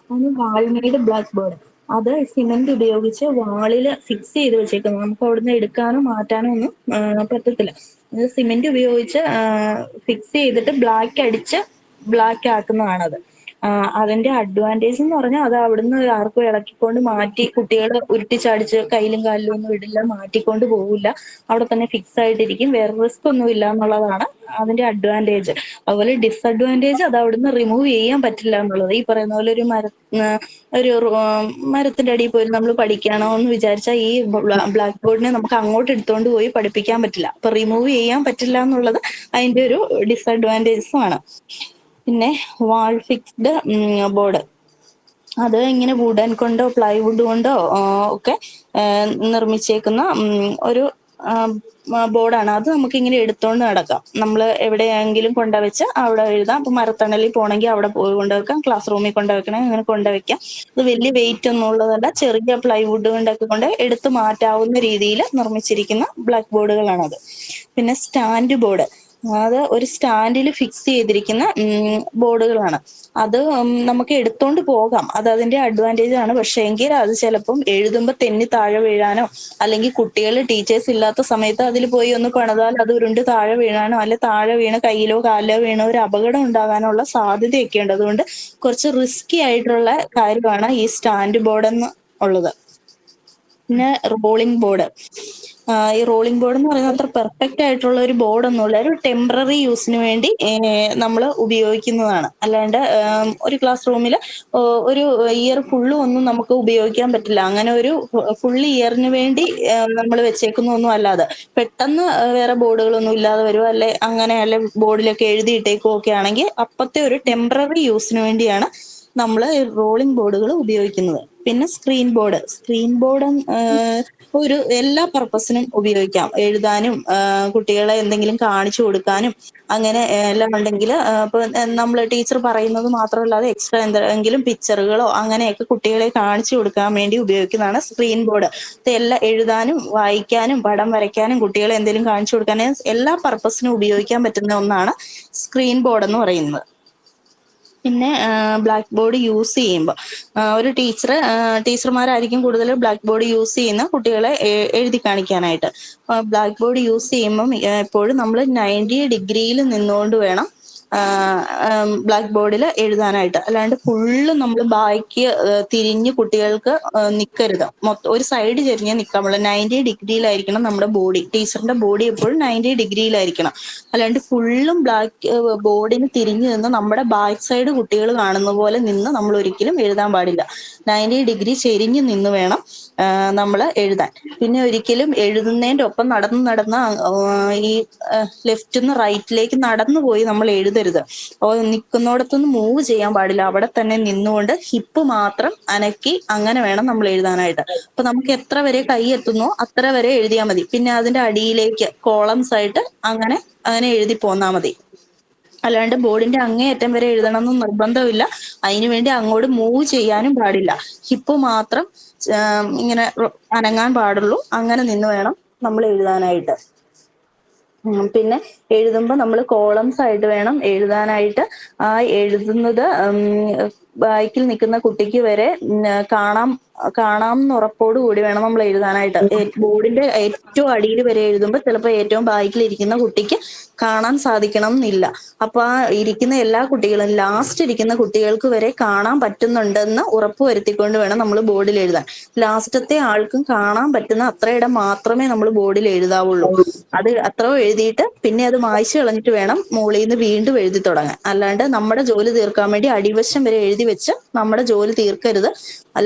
അതിന് വാൾമേഡ് ബ്ലാക്ക് ബോർഡ്, അത് സിമെന്റ് ഉപയോഗിച്ച് വാളിൽ ഫിക്സ് ചെയ്ത് വെച്ചേക്കുന്നു. നമുക്ക് അവിടുന്ന് എടുക്കാനോ മാറ്റാനോ ഒന്നും പറ്റത്തില്ല. അത് സിമെന്റ് ഉപയോഗിച്ച് ഫിക്സ് ചെയ്തിട്ട് ബ്ലാക്ക് ആക്കുന്നതാണത്. അതിന്റെ അഡ്വാൻറ്റേജ് എന്ന് പറഞ്ഞാൽ അത് അവിടുന്ന് ആർക്കും ഇളക്കിക്കൊണ്ട് മാറ്റി കുട്ടികൾ ഉരുട്ടിച്ചടിച്ച് കയ്യിലും കാലിലും ഒന്നും ഇടില്ല, മാറ്റിക്കൊണ്ട് പോകില്ല, അവിടെ തന്നെ ഫിക്സ് ആയിട്ടിരിക്കും, വേറെ റിസ്ക് ഒന്നും ഇല്ല എന്നുള്ളതാണ് അതിന്റെ അഡ്വാൻറ്റേജ്. അതുപോലെ ഡിസഡ്വാൻറ്റേജ് അത് അവിടുന്ന് റിമൂവ് ചെയ്യാൻ പറ്റില്ല എന്നുള്ളത്. ഈ പറയുന്ന പോലെ ഒരു മരത്തിന്റെ അടിയിൽ പോയി നമ്മൾ പഠിക്കണോ എന്ന് വിചാരിച്ചാൽ ഈ ബ്ലാക്ക് ബോർഡിനെ നമുക്ക് അങ്ങോട്ട് എടുത്തുകൊണ്ട് പോയി പഠിപ്പിക്കാൻ പറ്റില്ല. അപ്പൊ റിമൂവ് ചെയ്യാൻ പറ്റില്ല എന്നുള്ളത് അതിന്റെ ഒരു ഡിസഡ്വാൻറ്റേജസും ആണ്. പിന്നെ വാൾ ഫിക്സ്ഡ് ബോർഡ്, അത് ഇങ്ങനെ വുഡൻ കൊണ്ടോ പ്ലൈവുഡ് കൊണ്ടോ ഒക്കെ നിർമ്മിച്ചേക്കുന്ന ഒരു ബോർഡാണ്. അത് നമുക്ക് ഇങ്ങനെ എടുത്തോണ്ട് നടക്കാം. നമ്മൾ എവിടെയെങ്കിലും കൊണ്ടുവച്ച് അവിടെ എഴുതാം. ഇപ്പൊ മരത്തണലിൽ പോകണമെങ്കിൽ അവിടെ പോയി കൊണ്ടുവെക്കാം, ക്ലാസ് റൂമിൽ കൊണ്ടുവെക്കണമെങ്കിൽ അങ്ങനെ കൊണ്ടുവയ്ക്കാം. ഇത് വലിയ വെയിറ്റ് ഒന്നും ഉള്ളതല്ല, ചെറിയ പ്ലൈവുഡ് കൊണ്ടൊക്കെ കൊണ്ട് എടുത്തു മാറ്റാവുന്ന രീതിയിൽ നിർമ്മിച്ചിരിക്കുന്ന ബ്ലാക്ക് ബോർഡുകളാണത്. പിന്നെ സ്റ്റാൻഡ് ബോർഡ്, അത് ഒരു സ്റ്റാൻഡിൽ ഫിക്സ് ചെയ്തിരിക്കുന്ന ബോർഡുകളാണ്. അത് നമുക്ക് എടുത്തോണ്ട് പോകാം, അത് അതിന്റെ അഡ്വാൻറ്റേജ് ആണ്. പക്ഷെ എങ്കിൽ അത് ചിലപ്പം എഴുതുമ്പോൾ തെന്നി താഴെ വീഴാനോ, അല്ലെങ്കിൽ കുട്ടികൾ ടീച്ചേഴ്സ് ഇല്ലാത്ത സമയത്ത് അതിൽ പോയി ഒന്ന് പണിതാൽ അത് ഉരുണ്ട് താഴെ വീഴാനോ, അല്ലെ താഴെ വീണ് കയ്യിലോ കാലിലോ വീണോ ഒരു അപകടം ഉണ്ടാകാനുള്ള സാധ്യതയൊക്കെ ഉണ്ട്. അതുകൊണ്ട് കുറച്ച് റിസ്കി ആയിട്ടുള്ള കാര്യമാണ് ഈ സ്റ്റാൻഡ് ബോർഡ് എന്ന് ഉള്ളത്. പിന്നെ റോളിംഗ് ബോർഡ്, ഈ റോളിംഗ് ബോർഡ് എന്ന് പറയുന്നത് അത്ര പെർഫെക്റ്റ് ആയിട്ടുള്ള ഒരു ബോർഡ് ഒന്നുമില്ല, ഒരു ടെമ്പററി യൂസിന് വേണ്ടി നമ്മൾ ഉപയോഗിക്കുന്നതാണ്. അല്ലാണ്ട് ഒരു ക്ലാസ് റൂമിൽ ഒരു ഇയർ ഫുള്ളും ഒന്നും നമുക്ക് ഉപയോഗിക്കാൻ പറ്റില്ല. അങ്ങനെ ഒരു ഫുൾ ഇയറിന് വേണ്ടി നമ്മൾ വെച്ചേക്കുന്നൊന്നും അല്ലാതെ പെട്ടെന്ന് വേറെ ബോർഡുകളൊന്നും ഇല്ലാതെ വരുമോ, അല്ലെ ബോർഡിലൊക്കെ എഴുതിയിട്ടേക്കോ ഒക്കെ ആണെങ്കിൽ അപ്പത്തെ ഒരു ടെമ്പററി യൂസിന് വേണ്ടിയാണ് നമ്മൾ റോളിംഗ് ബോർഡുകൾ ഉപയോഗിക്കുന്നത്. പിന്നെ സ്ക്രീൻ ബോർഡ് ഒരു എല്ലാ പർപ്പസിനും ഉപയോഗിക്കാം. എഴുതാനും കുട്ടികളെ എന്തെങ്കിലും കാണിച്ചു കൊടുക്കാനും അങ്ങനെ എല്ലാം ഉണ്ടെങ്കിൽ ഇപ്പൊ നമ്മൾ ടീച്ചർ പറയുന്നത് മാത്രമല്ലാതെ എക്സ്ട്രാ എന്തെങ്കിലും പിക്ചറുകളോ അങ്ങനെയൊക്കെ കുട്ടികളെ കാണിച്ചു കൊടുക്കാൻ വേണ്ടി ഉപയോഗിക്കുന്നതാണ് സ്ക്രീൻ ബോർഡ്. എല്ലാം എഴുതാനും വായിക്കാനും പടം വരയ്ക്കാനും കുട്ടികളെ എന്തെങ്കിലും കാണിച്ചു കൊടുക്കാനും എല്ലാ പർപ്പസിനും ഉപയോഗിക്കാൻ പറ്റുന്ന ഒന്നാണ് സ്ക്രീൻ ബോർഡ് എന്ന് പറയുന്നത്. പിന്നെ ബ്ലാക്ക് ബോർഡ് യൂസ് ചെയ്യുമ്പോൾ ഒരു ടീച്ചർമാരായിരിക്കും കൂടുതൽ ബ്ലാക്ക് ബോർഡ് യൂസ് ചെയ്യുന്ന കുട്ടികളെ എഴുതി കാണിക്കാനായിട്ട്. ബ്ലാക്ക് ബോർഡ് യൂസ് ചെയ്യുമ്പം എപ്പോഴും നമ്മൾ 90 ഡിഗ്രിയിൽ നിന്നുകൊണ്ട് വേണം ബ്ലാക്ക് ബോർഡിൽ എഴുതാനായിട്ട്. അല്ലാണ്ട് ഫുള്ളും നമ്മൾ ബാക്കി തിരിഞ്ഞ് കുട്ടികൾക്ക് നിൽക്കരുത്. മൊത്തം ഒരു സൈഡ് ചെരിഞ്ഞേ നിൽക്കാൻ പാടില്ല. 90 ഡിഗ്രിയിലായിരിക്കണം നമ്മുടെ ബോഡി. ടീച്ചറിന്റെ ബോഡി എപ്പോഴും 90 ഡിഗ്രിയിലായിരിക്കണം. അല്ലാണ്ട് ഫുള്ളും ബ്ലാക്ക് ബോർഡിന് തിരിഞ്ഞു നിന്ന് നമ്മുടെ ബാക്ക് സൈഡ് കുട്ടികൾ കാണുന്ന പോലെ നിന്ന് നമ്മൾ ഒരിക്കലും എഴുതാൻ പാടില്ല. 90 ഡിഗ്രി ചെരിഞ്ഞ് നിന്ന് വേണം നമ്മൾ എഴുതാൻ. പിന്നെ ഒരിക്കലും എഴുതുന്നതിന്റെ ഒപ്പം നടന്ന് ഈ ലെഫ്റ്റ് നിന്ന് റൈറ്റിലേക്ക് നടന്നു പോയി നമ്മൾ എഴുതരുത്. നിൽക്കുന്നിടത്തൊന്നും മൂവ് ചെയ്യാൻ പാടില്ല. അവിടെ തന്നെ നിന്നുകൊണ്ട് ഹിപ്പ് മാത്രം അനക്കി അങ്ങനെ വേണം നമ്മൾ എഴുതാനായിട്ട്. അപ്പൊ നമുക്ക് എത്ര വരെ കൈ എത്തുന്നോ അത്ര വരെ എഴുതിയാൽ മതി. പിന്നെ അതിന്റെ അടിയിലേക്ക് കോളംസ് ആയിട്ട് അങ്ങനെ എഴുതി പോന്നാ മതി. അല്ലാണ്ട് ബോർഡിന്റെ അങ്ങേയറ്റം വരെ എഴുതണം എന്ന് നിർബന്ധമില്ല. അതിനുവേണ്ടി അങ്ങോട്ട് മൂവ് ചെയ്യാനും പാടില്ല. ഹിപ്പ് മാത്രം ഇങ്ങനെ അനങ്ങാൻ പാടുള്ളൂ. അങ്ങനെ നിന്ന് വേണം നമ്മൾ എഴുതാനായിട്ട്. പിന്നെ എഴുതുമ്പോൾ നമ്മൾ കോളംസ് ആയിട്ട് വേണം എഴുതാനായിട്ട്. ആ എഴുതുന്നത് ബാക്കിൽ നിൽക്കുന്ന കുട്ടിക്ക് വരെ കാണാം എന്നുറപ്പോട് കൂടി വേണം നമ്മൾ എഴുതാനായിട്ട്. ബോർഡിന്റെ ഏറ്റവും അടിയിൽ വരെ എഴുതുമ്പോൾ ചിലപ്പോൾ ഏറ്റവും ബാക്കിൽ ഇരിക്കുന്ന കുട്ടിക്ക് കാണാൻ സാധിക്കണം എന്നില്ല. അപ്പൊ ആ ഇരിക്കുന്ന എല്ലാ കുട്ടികളും ലാസ്റ്റ് ഇരിക്കുന്ന കുട്ടികൾക്ക് വരെ കാണാൻ പറ്റുന്നുണ്ടെന്ന് ഉറപ്പ് വരുത്തിക്കൊണ്ട് വേണം നമ്മൾ ബോർഡിൽ എഴുതാൻ. ലാസ്റ്റത്തെ ആൾക്കും കാണാൻ പറ്റുന്ന അത്ര ഇടം മാത്രമേ നമ്മൾ ബോർഡിൽ എഴുതാവുള്ളൂ. അത് അത്ര എഴുതിയിട്ട് പിന്നെ അത് മായ്ച്ചു കളഞ്ഞിട്ട് വേണം മുകളിൽ നിന്ന് വീണ്ടും എഴുതി തുടങ്ങാൻ. അല്ലാണ്ട് നമ്മുടെ ജോലി തീർക്കാൻ വേണ്ടി അടിവശം വരെ എഴുതി വെച്ച് നമ്മുടെ ജോലി തീർക്കരുത്.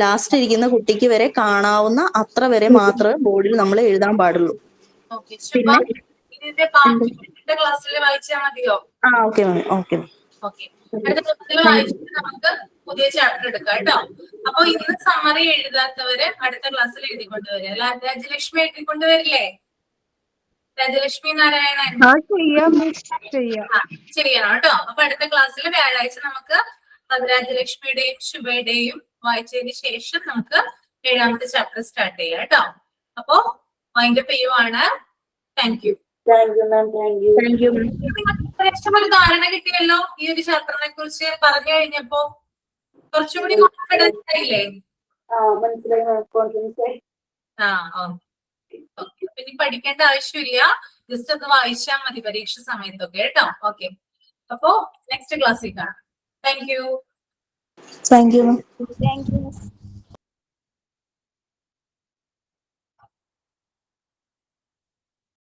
ലാസ്റ്റ് ഇരിക്കുന്ന കുട്ടിക്ക് വരെ കാണാവുന്ന അത്ര വരെ മാത്രമേ ബോർഡിൽ നമ്മൾ എഴുതാൻ പാടുള്ളൂ. പിന്നെ ക്ലാസ്സിൽ വായിച്ചാൽ മതിയോ? Okay ma'am. ഓക്കെ അടുത്ത ക്ലാസ്സിൽ വായിച്ചിട്ട് നമുക്ക് പുതിയ ചാപ്റ്റർ എടുക്കാം കേട്ടോ. അപ്പൊ ഇന്ന് സമ്മറി എഴുതാത്തവര് അടുത്ത ക്ലാസ്സിൽ എഴുതിക്കൊണ്ടുവരിക. രാജലക്ഷ്മി എഴുതിക്കൊണ്ടുവരില്ലേ? രാജലക്ഷ്മി നാരായണൻ ചെയ്യണം കേട്ടോ. അപ്പൊ അടുത്ത ക്ലാസ്സിൽ വ്യാഴാഴ്ച നമുക്ക് രാജലക്ഷ്മിയുടെയും ശുഭയുടെയും വായിച്ചതിന് ശേഷം നമുക്ക് 7ാമത്തെ ചാപ്റ്റർ സ്റ്റാർട്ട് ചെയ്യാം കേട്ടോ. അപ്പോ വൈൻഡപ്പ് ചെയ്യുവാണ്. Thank you. ഏകദേശം ഒരു ധാരണ കിട്ടിയല്ലോ ഈ ഒരു ചാപ്റ്ററിനെ കുറിച്ച് പറഞ്ഞു കഴിഞ്ഞപ്പോ? കുറച്ചുകൂടി കോൺഫിഡൻസ് ആയില്ലേ? പിന്നെ പഠിക്കേണ്ട ആവശ്യമില്ല. ജസ്റ്റ് ഒന്ന് വായിച്ചാൽ മതി പരീക്ഷ സമയത്തൊക്കെ കേട്ടോ. ഓക്കെ, അപ്പോ നെക്സ്റ്റ് ക്ലാസ്സിൽ കാണാം. Thank you. Thank you.